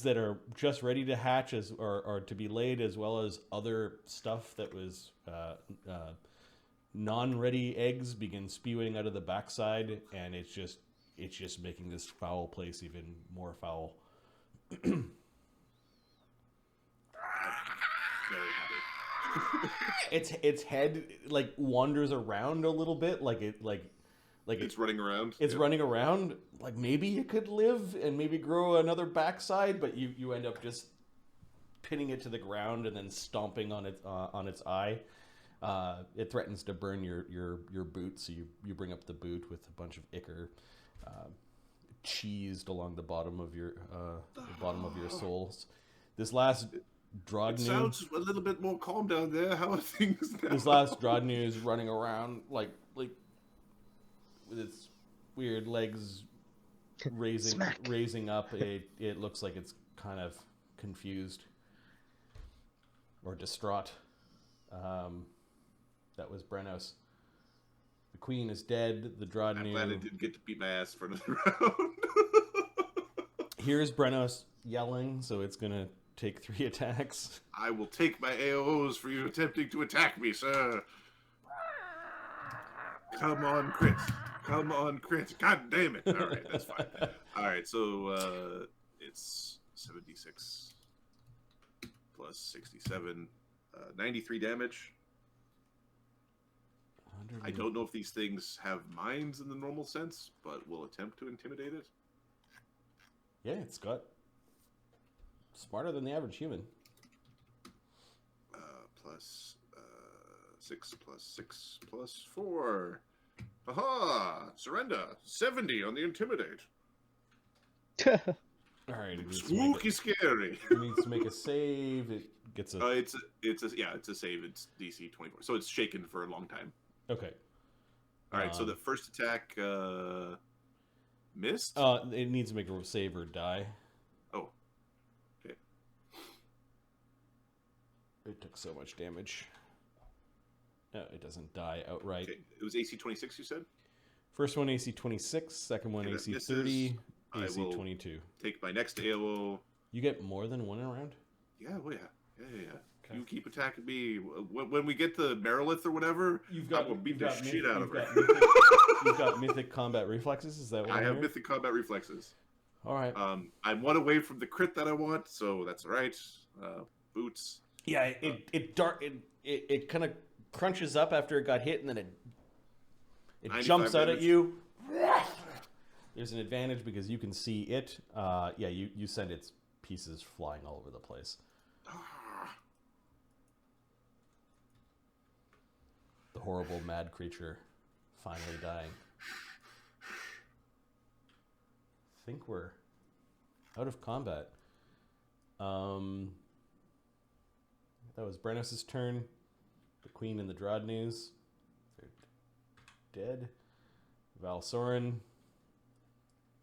that are just ready to hatch or to be laid, as well as other stuff that was non-ready eggs begin spewing out of the backside, and it's just making this foul place even more foul. Very happy. Its head like wanders around a little bit, like it's running around. It's running around. Like maybe it could live and maybe grow another backside, but you end up just pinning it to the ground and then stomping on its eye. It threatens to burn your boot, so you bring up the boot with a bunch of ichor cheesed along the bottom of your soles. This last Drodnu. It sounds a little bit more calm down there. How are things now? This last Drodnu is running around like with its weird legs raising up. It looks like it's kind of confused or distraught. That was Brennos. The queen is dead. The Drodnu. I'm glad I didn't get to beat my ass for another round. Here's Brennos yelling, so it's gonna take 3 attacks. I will take my AOs for you attempting to attack me, sir. Come on, crit. Come on, crit. God damn it. All right, that's fine. All right, so it's 76 plus 67, 93 damage. I don't know if these things have minds in the normal sense, but we'll attempt to intimidate it. Yeah, it's got smarter than the average human. Plus 6 plus 6 plus 4. Aha! Surrender. 70 on the intimidate. All right. Spooky scary. It needs to make a save. It gets a. It's a save. It's DC 24, so it's shaken for a long time. Okay. All right. So the first attack missed. It needs to make a save or die. Oh. Okay. It took so much damage. No, it doesn't die outright. Okay. It was AC 26, you said? First one AC 26, second one AC 30, AC 22. Take my next AOO. You get more than one round? Yeah, well, yeah. Okay. You keep attacking me. When we get the Merilith or whatever, I'm going to beat the shit out of her. You've got mythic combat reflexes? Is that what I have mythic combat reflexes. All right. I'm one away from the crit that I want, so that's all right. Boots. Yeah, it kind of crunches up after it got hit, and then it jumps out at you. There's an advantage because you can see it. You send its pieces flying all over the place. The horrible mad creature finally dying. I think we're out of combat. That was Brennos' turn. The queen and the Drodnus. They're dead. Valsorin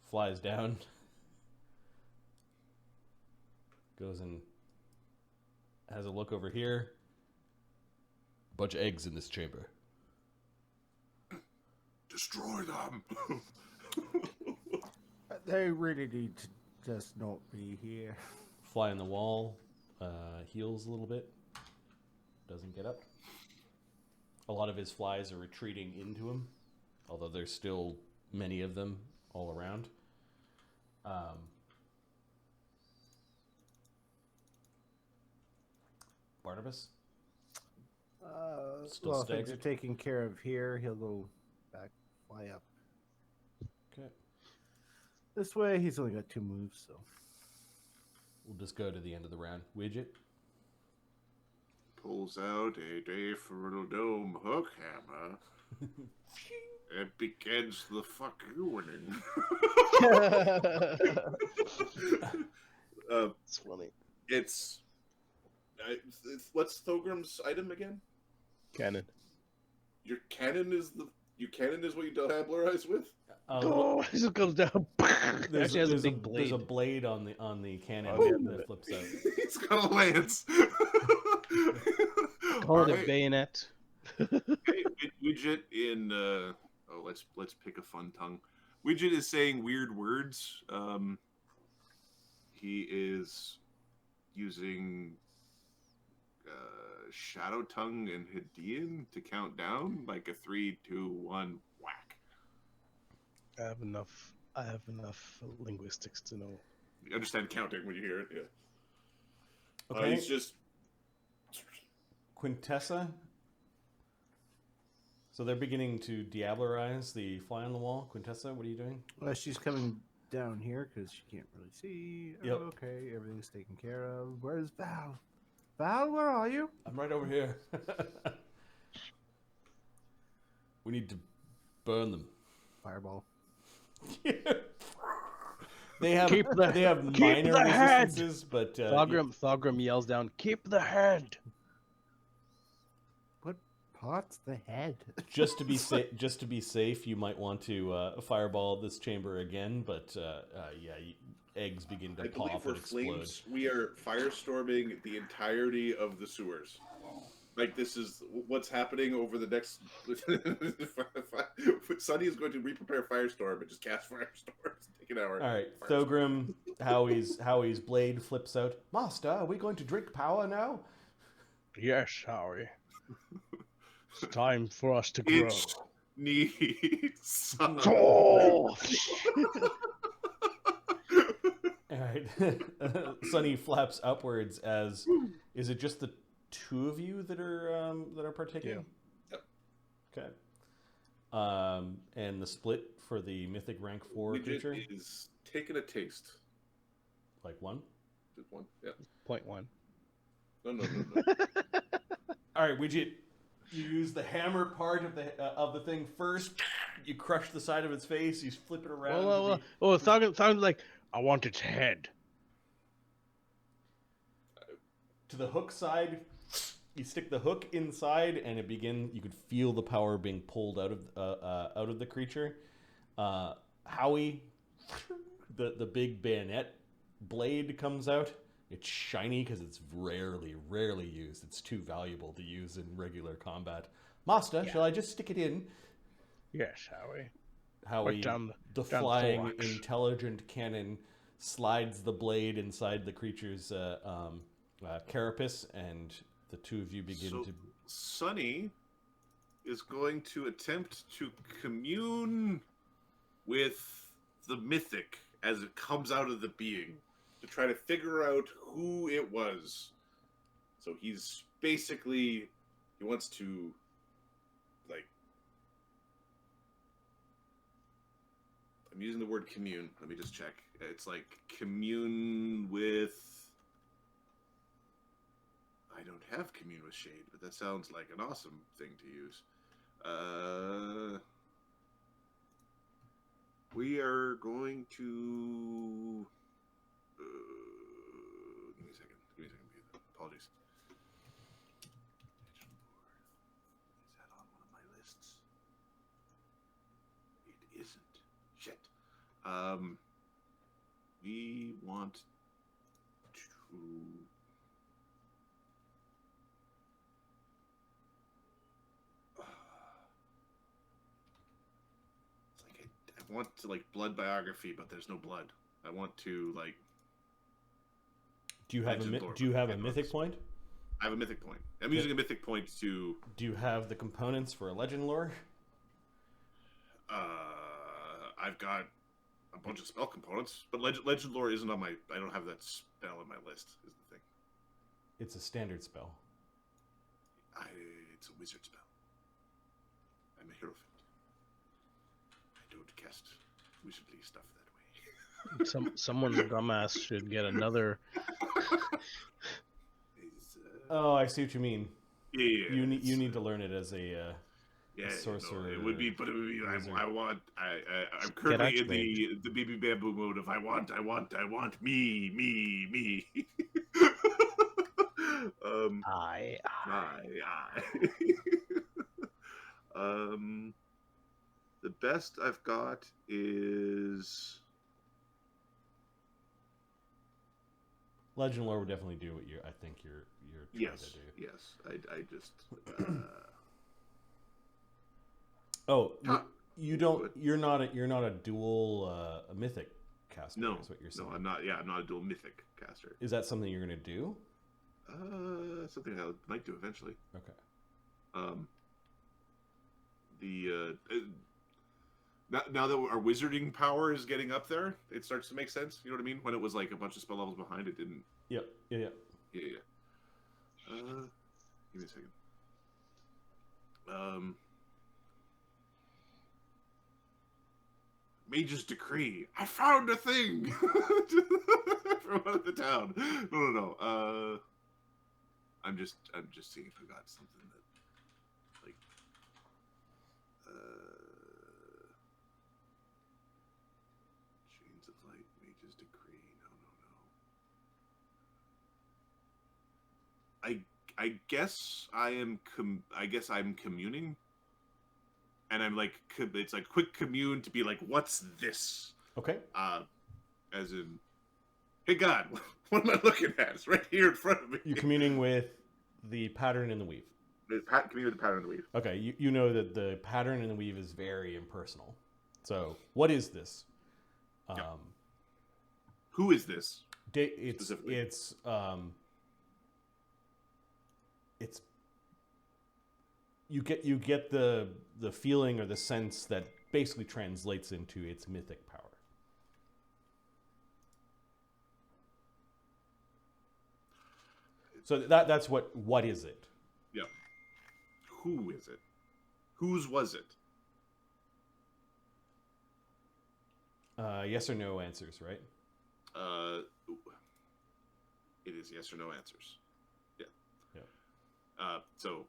flies down. Goes and has a look over here. Bunch of eggs in this chamber. Destroy them. They really need to just not be here. Fly on the wall. Heals a little bit. Doesn't get up. A lot of his flies are retreating into him, although there's still many of them all around. Barnabas? Well, things are taken care of here. He'll go back, fly up. Okay. This way, he's only got 2 moves, so. We'll just go to the end of the round. Widget? Pulls out a Dayfordle Dome hook hammer. It begins the fuck you winning. It's funny. It's what's Thogrim's item again? Cannon. Your cannon is what you dehablerize with? Oh, it just goes down. There's Actually has a big blade. There's a blade on the cannon that flips out. He's got a lance. Call it a bayonet. Hey, Widget in let's pick a fun tongue. Widget is saying weird words. He is using Shadow Tongue and Hadean to count down like a 3, 2, 1, whack. I have enough linguistics to know. You understand counting when you hear it, yeah. Okay. He's just Quintessa. So they're beginning to diablerize the fly on the wall. Quintessa, what are you doing? Well, she's coming down here because she can't really see. Yep. Oh, okay, everything's taken care of. Where's Val? Val, where are you? I'm right over here. We need to burn them. Fireball. They have Keep minor the head! resistances, but Thogrim yells down, "Keep the head!" What pot's the head? just to be safe, you might want to fireball this chamber again. But eggs begin to I believe pop for and explode. flames, we are firestorming the entirety of the sewers. Like, this is what's happening over the next... Sunny is going to re-prepare Firestorm and just cast Firestorm. Take an hour. All right, Thogrim, Howie's blade flips out. Master, are we going to drink power now? Yes, Howie. It's time for us to grow. It needs sun. Oh! All right, Sunny flaps upwards as... Is it just the two of you that are partaking? Yeah. Yep. Okay. And the split for the mythic rank 4 creature? Is taking a taste. Like one? Just one. Yeah. 0.1. No. All right, Widget. You use the hammer part of the thing first. You crush the side of its face. You flip it around. Oh, it sounds like I want its head. To the hook side. You stick the hook inside, and you could feel the power being pulled out of the creature. Howie, the big bayonet blade comes out. It's shiny because it's rarely used. It's too valuable to use in regular combat. Master, shall I just stick it in? Yes, Howie. Howie, down the down flying, thorax. intelligent cannon slides the blade inside the creature's carapace, and the two of you begin to... Sunny is going to attempt to commune with the mythic as it comes out of the being to try to figure out who it was. So he's basically... He wants to, like... I'm using the word commune. Let me just check. It's like commune with... I don't have commune with shade, but that sounds like an awesome thing to use. We are going to... Give me a second. Apologies. Is that on one of my lists? It isn't. Shit. We want to... I want to, like, blood biography, but there's no blood. I want to, like... Do you have a mythic point? I have a mythic point. I'm using a mythic point to... Do you have the components for a legend lore? I've got a bunch of spell components, but legend lore isn't on my... I don't have that spell on my list, is the thing. It's a standard spell. It's a wizard spell. I'm a hierophant. I don't cast wizardly stuff that way. Someone dumbass should get another. Oh, I see what you mean. Yeah. You need to learn it as a sorcerer. No, it would be. I'm currently in the baby bamboo mode of I want me. I. The best I've got is legend lore would definitely do what I think you're trying to do. Yes. I just You don't. You're not a dual a mythic caster. No, is what you're saying. no, I'm not. Yeah, I'm not a dual mythic caster. Is that something you're gonna do? Something I might do eventually. Okay. Now that our wizarding power is getting up there, it starts to make sense. You know what I mean? When it was like a bunch of spell levels behind, it didn't. Yep. Yeah. Yeah. Give me a second. Mage's Decree. I found a thing from out of the town. No. I'm just seeing if I got something that like Chains of Light, Mage's Decree. No. I guess I'm communing, and I'm like it's like quick commune to be like, what's this? Okay. As in, hey God, what am I looking at? It's right here in front of me. You're communing with the pattern in the weave. Commune with the pattern in the weave. Okay, you know that the pattern in the weave is very impersonal. So, what is this? Who is this? It's you get the feeling or the sense that basically translates into its mythic power. So that's what is it? Yeah. Who is it? Whose was it? Yes or no answers, right? It is yes or no answers. Yeah. Yeah. So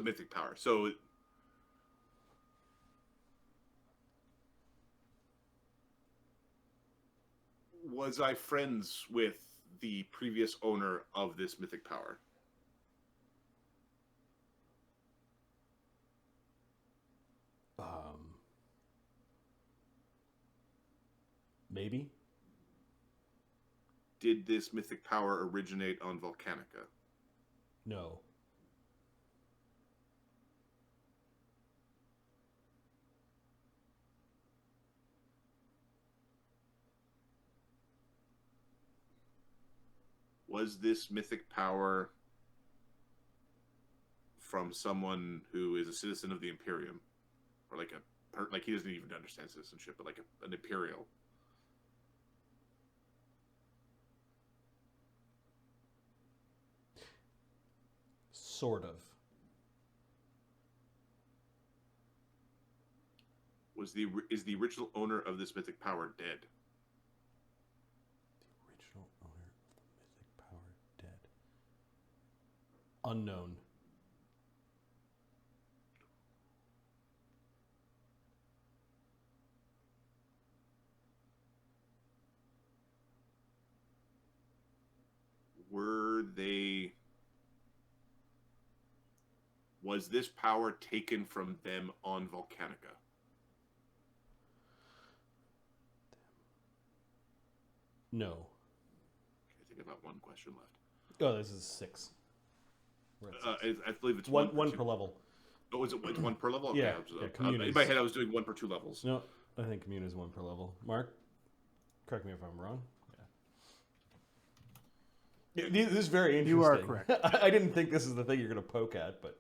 mythic power. So was I friends with the previous owner of this mythic power? Maybe. Did this mythic power originate on Volcanica? No. Was this mythic power from someone who is a citizen of the Imperium, or like he doesn't even understand citizenship, but like an Imperial? Sort of. Is the original owner of this mythic power dead? The original owner of the mythic power dead. Unknown. Was this power taken from them on Volcanica? No. I think about one question left. Oh, this is 6. I believe it's one per level. Oh, it's one per level? Okay, Yeah, in my head I was doing 1 per 2 levels. No, I think commune is 1 per level. Mark, correct me if I'm wrong. Yeah, this is very interesting. You are correct. I didn't think this is the thing you're going to poke at, but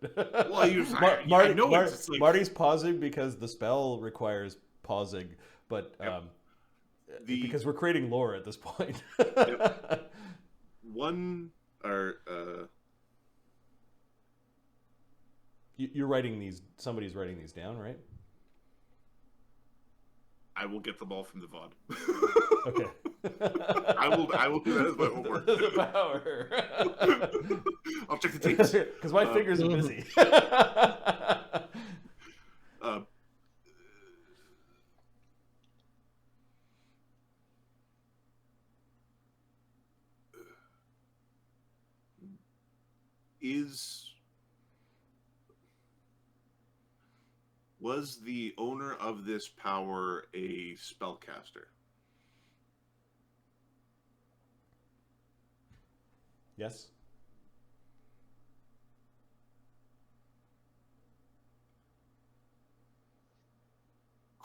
Marty's pausing because the spell requires pausing, but because we're creating lore at this point. Yep. You're writing these. Somebody's writing these down, right? I will get them all from the VOD. Okay. I will do that as my homework. The power. I'll check the tapes. Because my fingers are busy. Was the owner of this power a spellcaster? Yes.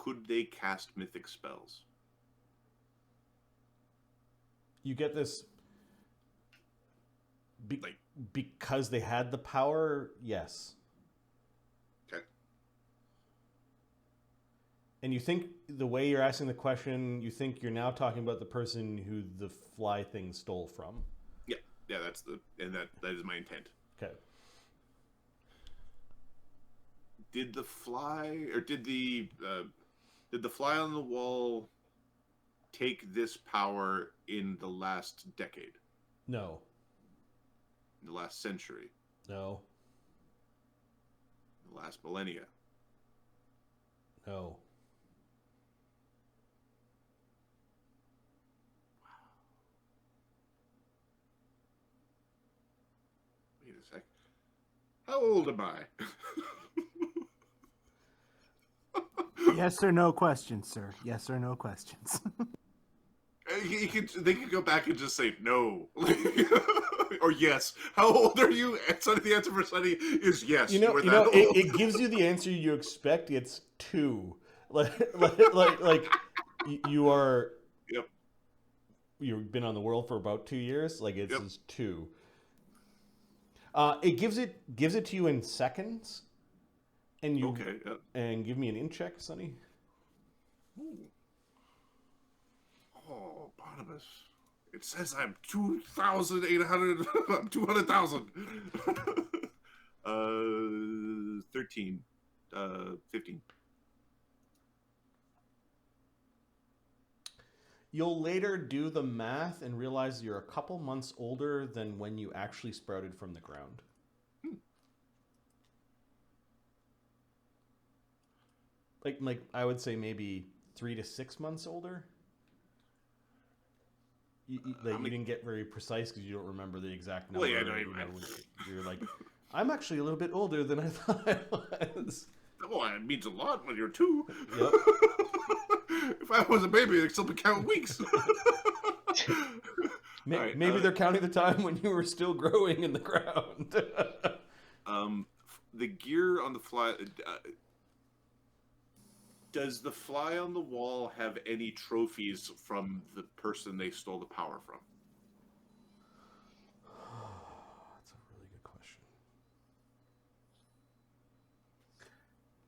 could they cast mythic spells? You get this because they had the power, yes. Okay. And you think the way you're asking the question, you think you're now talking about the person who the fly thing stole from. Yeah, that is my intent. Okay. Did the fly on the wall take this power in the last decade? No. In the last century? No. In the last millennia? No. Wait a sec. How old am I? Yes or no questions, sir. Yes or no questions. They could go back and just say no. Or yes. How old are you? And Sonny, the answer for Sonny is yes. It gives you the answer you expect. It's 2. You are. Yep. You've been on the world for about 2 years. Like it's Yep. just 2. It gives it to you in seconds. And you and give me an int check, Sonny. Ooh. Oh, Barnabas. It says I'm 2,800. I'm 200,000. 13. 15. You'll later do the math and realize you're a couple months older than when you actually sprouted from the ground. Like I would say maybe 3 to 6 months older. You didn't get very precise because you don't remember the exact number. Well, yeah, you're like, I'm actually a little bit older than I thought I was. Oh, it means a lot when you're 2. Yep. If I was a baby, they'd still be counting weeks. Maybe they're counting the time when you were still growing in the ground. The gear on the fly... does the fly on the wall have any trophies from the person they stole the power from? That's a really good question.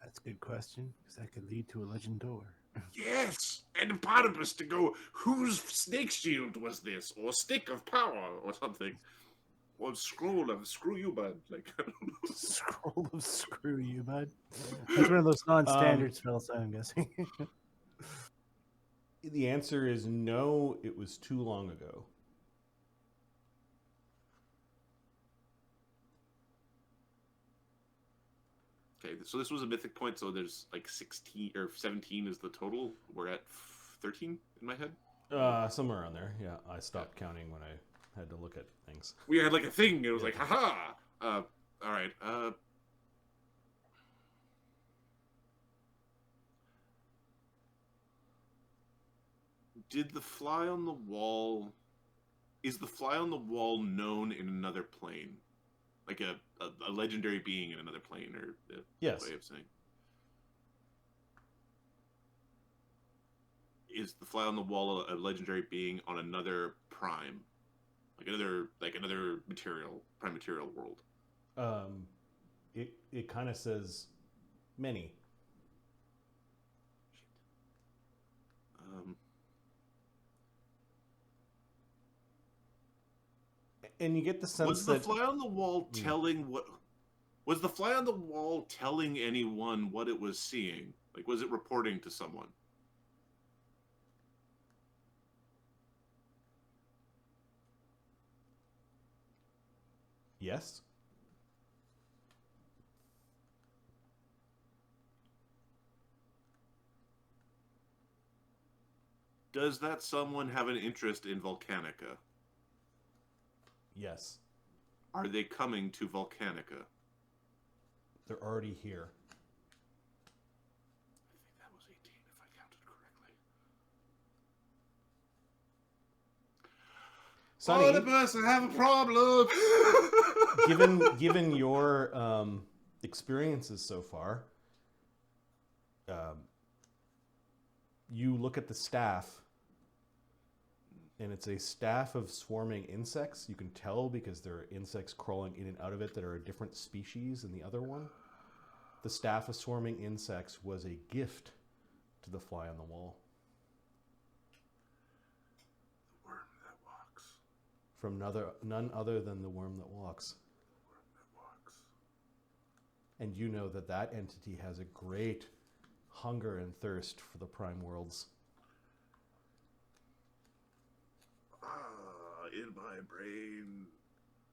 That's a good question, because that could lead to a legend door. Yes! And Barnabas to go, whose snake shield was this? Or stick of power, or something. Or scroll of screw you, bud. Like, I don't know. Scroll of screw you, bud. That's one of those non-standard spells, I'm guessing. The answer is no, it was too long ago. Okay, so this was a mythic point, so there's like 16 or 17 is the total. We're at 13 in my head. Somewhere around there. Yeah, I stopped counting when I had to look at things. We had like a thing. It was like, haha. All right. Did the fly on the wall? Is the fly on the wall known in another plane? Like a legendary being in another plane, or yes. Way of saying. Is the fly on the wall a legendary being on another prime? Another prime material world. It kind of says many. And you get the sense was the fly on the wall telling what? Was the fly on the wall telling anyone what it was seeing? Like, was it reporting to someone? Yes. Does that someone have an interest in Volcanica? Yes. Are they coming to Volcanica? They're already here. I think that was 18 if I counted correctly. Sonny, oh, the person have a problem. given your experiences so far, you look at the staff, and it's a staff of swarming insects. You can tell because there are insects crawling in and out of it that are a different species than the other one. The staff of swarming insects was a gift to the fly on the wall. The worm that walks. From none other than the worm that walks. The worm that walks. And you know that that entity has a great hunger and thirst for the prime worlds. In my brain,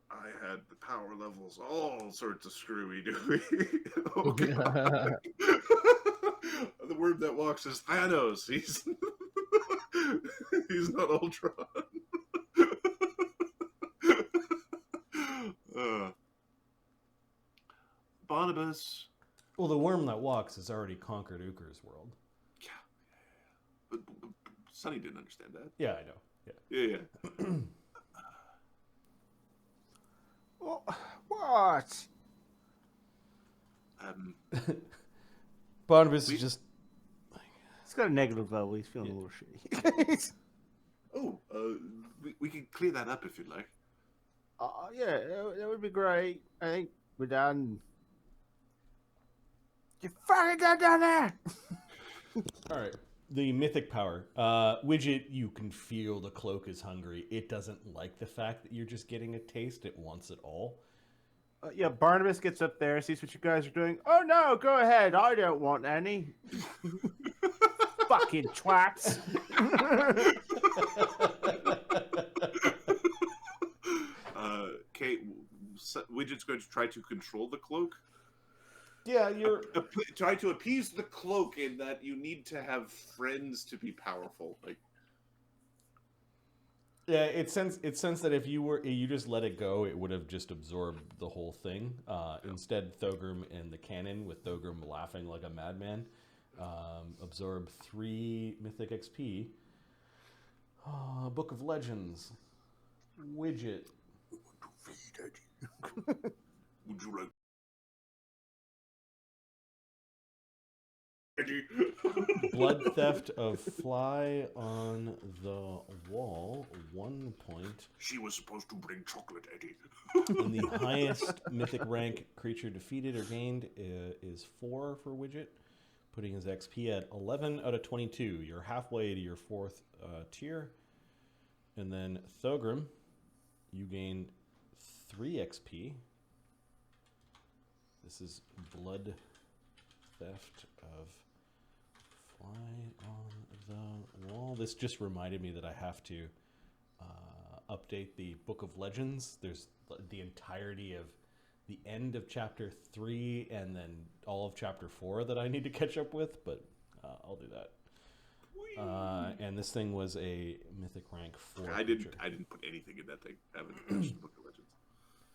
I had the power levels all sorts of screwy dooey. Oh, God. The word that walks is Thanos. He's not Ultron. Barnabas. Well, the worm that walks has already conquered Uker's world. Yeah. But Sonny didn't understand that. Yeah, I know. Yeah. What? Barnabas is just... He's got a negative level. He's feeling a little shitty. We can clear that up if you'd like. Yeah, that would be great. I think we're done. You fucking got down there! All right. The mythic power. Widget, you can feel the cloak is hungry. It doesn't like the fact that you're just getting a taste. It wants it all. Yeah, Barnabas gets up there, sees what you guys are doing. Oh no, go ahead. I don't want any. Fucking twats. Kate, Widget's going to try to control the cloak. Yeah, you're... Try to appease the cloak in that you need to have friends to be powerful. Like, yeah, it sense that if you just let it go, it would have just absorbed the whole thing. Instead, Thogrim and the cannon, with Thogrim laughing like a madman, absorb 3 mythic XP. Book of Legends. Widget. would you like? Blood theft of fly on the wall, 1 point. She was supposed to bring chocolate, Eddie. And the highest mythic rank creature defeated or gained is 4 for Widget, putting his XP at 11 out of 22. You're halfway to your 4th tier. And then Thogrim, you gain 3 XP. This is blood theft of fly on the wall. This just reminded me that I have to update the Book of Legends. There's the entirety of the end of chapter 3 and then all of chapter 4 that I need to catch up with, but I'll do that. And this thing was a mythic rank 4. I didn't put anything in that thing. I haven't touched the Book of Legends.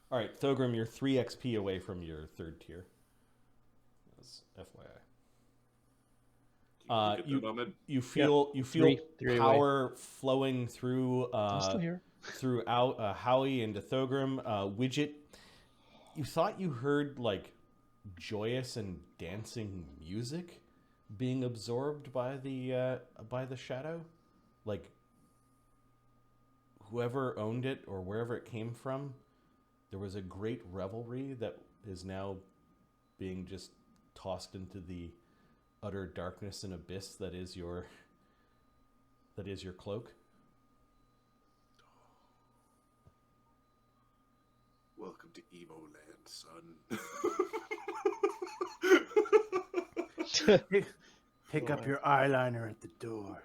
All right, Thogrim, you're 3 XP away from your 3rd tier. That's FYI. You feel three power flowing through I'm still here. throughout Howie into Thogrim. Widget, you thought you heard like joyous and dancing music being absorbed by the shadow, like whoever owned it or wherever it came from. There was a great revelry that is now being just tossed into the utter darkness and abyss that is your cloak. Welcome to emo land, son. Pick up your eyeliner at the door.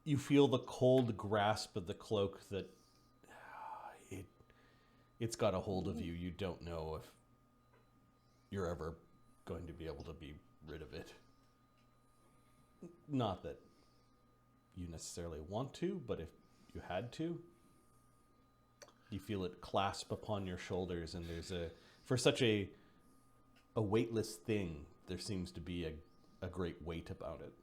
You feel the cold grasp of the cloak that it's got a hold of you. You don't know if you're ever going to be able to be rid of it. Not that you necessarily want to, but if you had to, you feel it clasp upon your shoulders, and there's for such a weightless thing, there seems to be a great weight about it.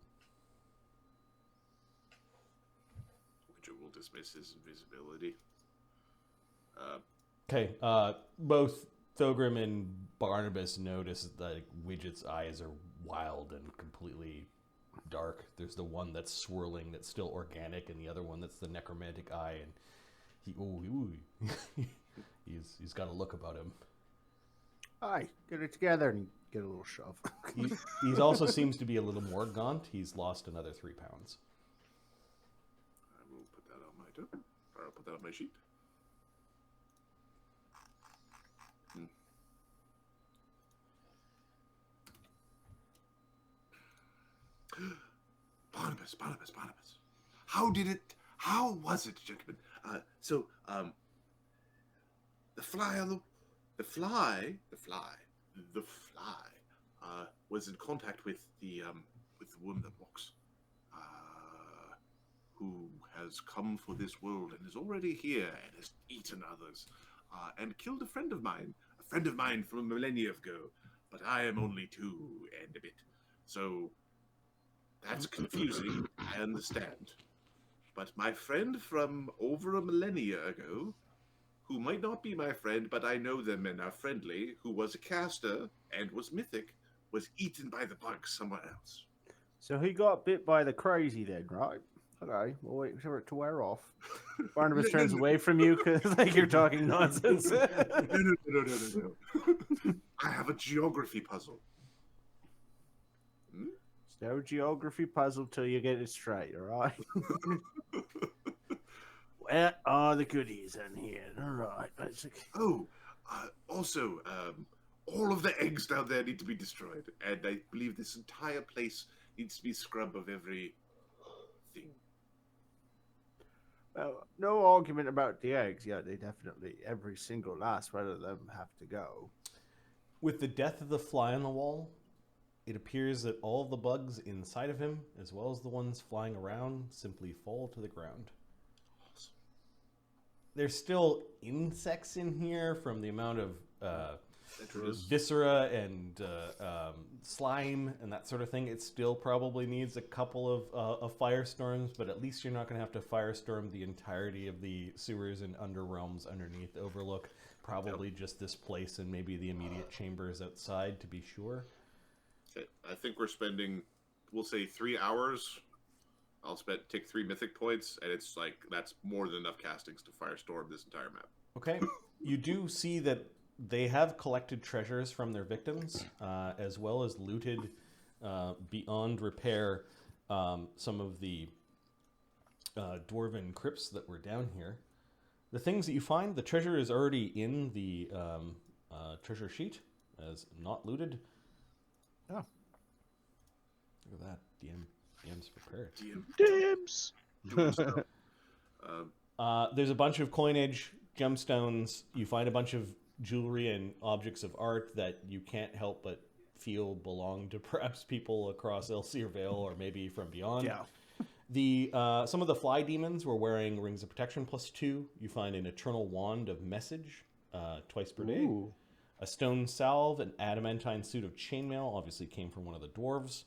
Which will dismiss his invisibility. Okay, both Thogrim and Barnabas notice that Widget's eyes are wild and completely dark. There's the one that's swirling that's still organic, and the other one that's the necromantic eye, and he's got a look about him. Aye, get it together and get a little shove. He also seems to be a little more gaunt. He's lost another 3 pounds. I will put that on my token. Or I'll put that on my sheet. Barnabas. How was it, gentlemen? The fly was in contact with the worm that walks, who has come for this world and is already here and has eaten others, and killed a friend of mine from a millennia ago, but I am only 2 and a bit, so that's confusing, I understand. But my friend from over a millennia ago, who might not be my friend, but I know them and are friendly, who was a caster and was mythic, was eaten by the bugs somewhere else. So he got bit by the crazy then, right? Okay, we'll wait for it to wear off. Barnabas turns away from you because like you're talking nonsense. No. I have a geography puzzle. It's no geography puzzle till you get it straight, all right? Where are the goodies in here? All right. Also, all of the eggs down there need to be destroyed, and I believe this entire place needs to be scrubbed of every thing. Well, no argument about the eggs. Yeah, they definitely, every single last one of them have to go. With the death of the fly on the wall, it appears that all of the bugs inside of him, as well as the ones flying around, simply fall to the ground. Awesome. There's still insects in here from the amount of viscera and slime and that sort of thing. It still probably needs a couple of firestorms, but at least you're not going to have to firestorm the entirety of the sewers and underrealms underneath Overlook. Probably just this place and maybe the immediate chambers outside, to be sure. Okay. I think we're spending, we'll say 3 hours. I'll take 3 mythic points, and it's like that's more than enough castings to firestorm this entire map. Okay. You do see that they have collected treasures from their victims, as well as looted beyond repair some of the dwarven crypts that were down here. The things that you find, the treasure is already in the treasure sheet as not looted. Oh. Look at that. DM's prepared. DMs! There's a bunch of coinage, gemstones. You find a bunch of jewelry and objects of art that you can't help but feel belong to perhaps people across Elseer Vale or maybe from beyond. Yeah. Some of the fly demons were wearing rings of protection +2. You find an eternal wand of message twice per day. Ooh. A stone salve, an adamantine suit of chainmail, obviously came from one of the dwarves.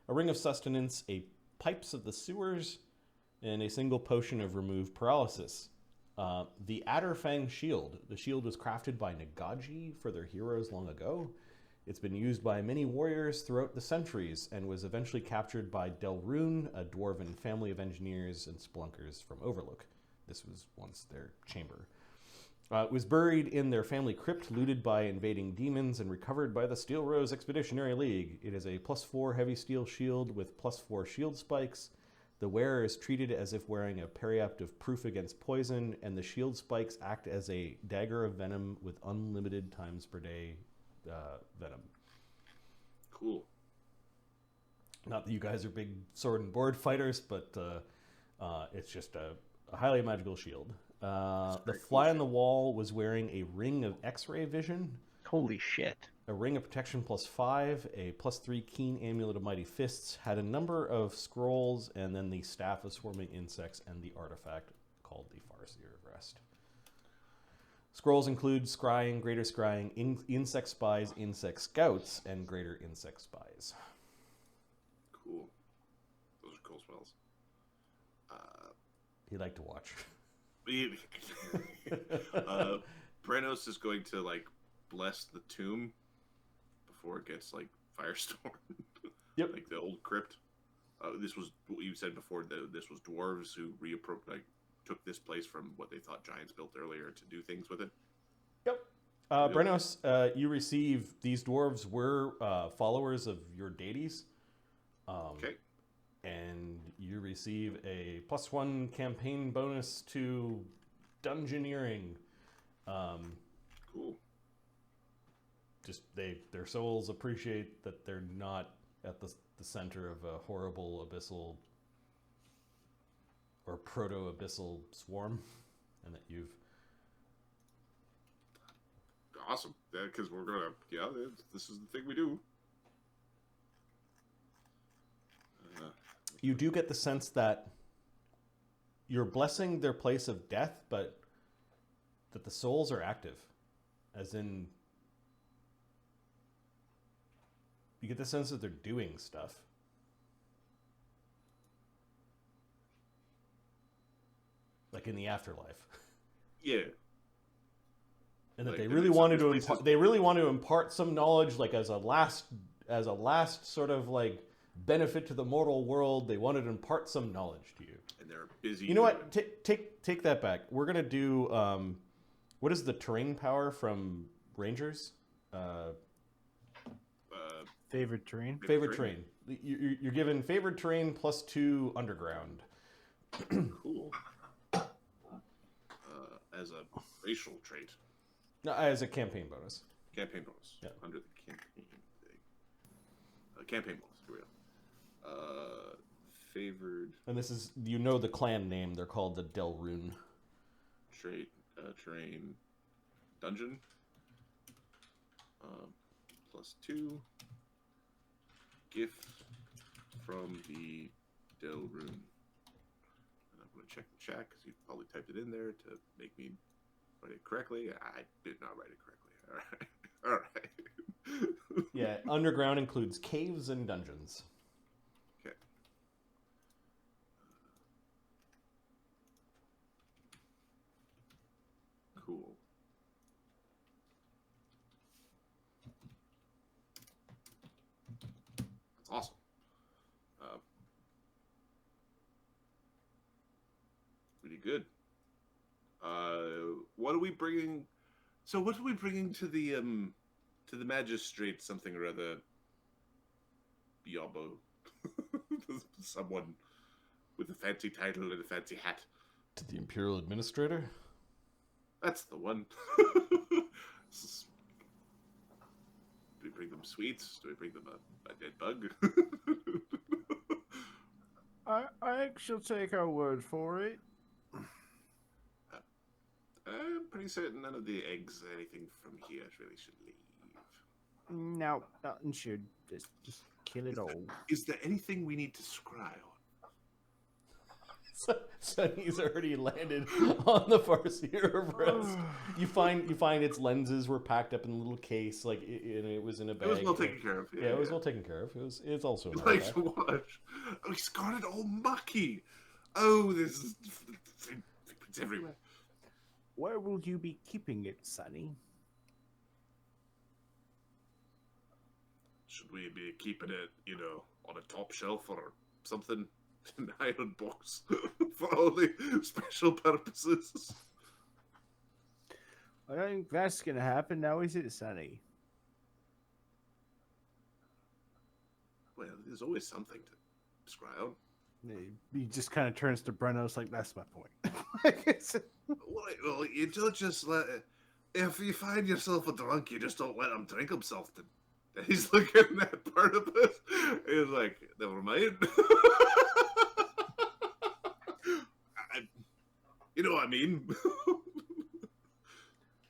A ring of sustenance, a pipes of the sewers, and a single potion of remove paralysis. The Adderfang shield. The shield was crafted by Nagaji for their heroes long ago. It's been used by many warriors throughout the centuries and was eventually captured by Delrune, a dwarven family of engineers and splunkers from Overlook. This was once their chamber. It was buried in their family crypt, looted by invading demons, and recovered by the Steelrose Expeditionary League. It is a +4 heavy steel shield with +4 shield spikes. The wearer is treated as if wearing a periapt of proof against poison, and the shield spikes act as a dagger of venom with unlimited times per day venom. Cool. Not that you guys are big sword and board fighters, but it's just a highly magical shield. The fly on the wall was wearing a ring of X-ray vision. Holy shit. A ring of protection +5, a +3 keen amulet of mighty fists, had a number of scrolls, and then the staff of swarming insects and the artifact called the Farseer of Rest. Scrolls include scrying, greater scrying, insect spies, insect scouts, and greater insect spies. Cool. Those are cool spells. He'd like to watch. Brennos is going to like bless the tomb before it gets like firestormed. Yep. Like the old crypt. This was what you said before. This was dwarves who took this place from what they thought giants built earlier to do things with it. Yep. Brennos, you receive, these dwarves were followers of your deities. Okay. And you receive a +1 campaign bonus to dungeoneering. Cool. Just their souls appreciate that they're not at the center of a horrible abyssal or proto-abyssal swarm, and that you've... Awesome. Because we're going to... this is the thing we do. You do get the sense that you're blessing their place of death, but that the souls are active. As in... You get the sense that they're doing stuff. Like in the afterlife. Yeah. And that Like, they and really in some wanted to places- they really want to impart some knowledge, like as a last sort of like benefit to the mortal world. They wanted to impart some knowledge to you. And they're busy. You know what? Take that back. We're gonna do what is the terrain power from Rangers? Favorite terrain? Favorite terrain. You're given favored terrain +2 underground. Cool. As a racial trait. No, as a campaign bonus. Campaign bonus. Yeah. Under the campaign thing. Campaign bonus. Here we go. Favored And this is, you know, the clan name. They're called the Delrune. trait, terrain, dungeon. +2. Gift from the Delrune. And I'm going to check the chat because you probably typed it in there to make me write it correctly. I did not write it correctly. All right. All right. Yeah, underground includes caves and dungeons. Okay. Cool. That's awesome. Pretty good. What are we bringing? So what are we bringing to the magistrate? Something or other. Yobbo. Someone with a fancy title and a fancy hat. To the Imperial Administrator? That's the one. Do we bring them sweets? Do we bring them a dead bug? I shall take our word for it. I'm pretty certain none of the eggs, anything from here, really should leave. No, nothing should. Just kill it all. Is there anything we need to scry on? Sonny's already landed on the Farseer breast. You find its lenses were packed up in a little case, like it was in a bag. It was well taken care of. Yeah, it was well taken care of. It's also in Nice to watch. Oh, he's got it all mucky. Oh, this is it's everywhere. Where will you be keeping it, Sonny? Should we be keeping it, on a top shelf or something? In iron box for only special purposes. I don't think that's going to happen now, is it, Sonny? Well, there's always something to scry on. He just kind of turns to Brennos like, that's my point. Well, you don't just let... If you find yourself a drunk, you just don't let him drink himself. He's looking at part of it. He's like, never mind. You know what I mean?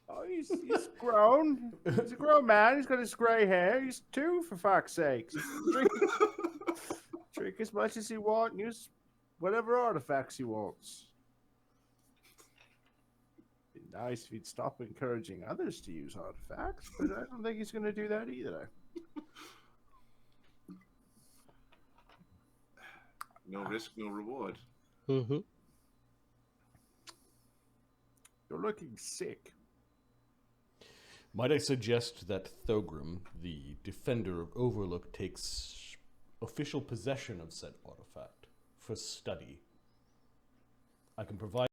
Oh, he's grown. He's a grown man. He's got his grey hair. He's 2, for fuck's sake. Drink as much as he wants and use whatever artifacts he wants. Be nice if he'd stop encouraging others to use artifacts, but I don't think he's going to do that either. No risk, no reward. Mm-hmm. You're looking sick. Might I suggest that Thogrim, the defender of Overlook, takes official possession of said artifact for study. I can provide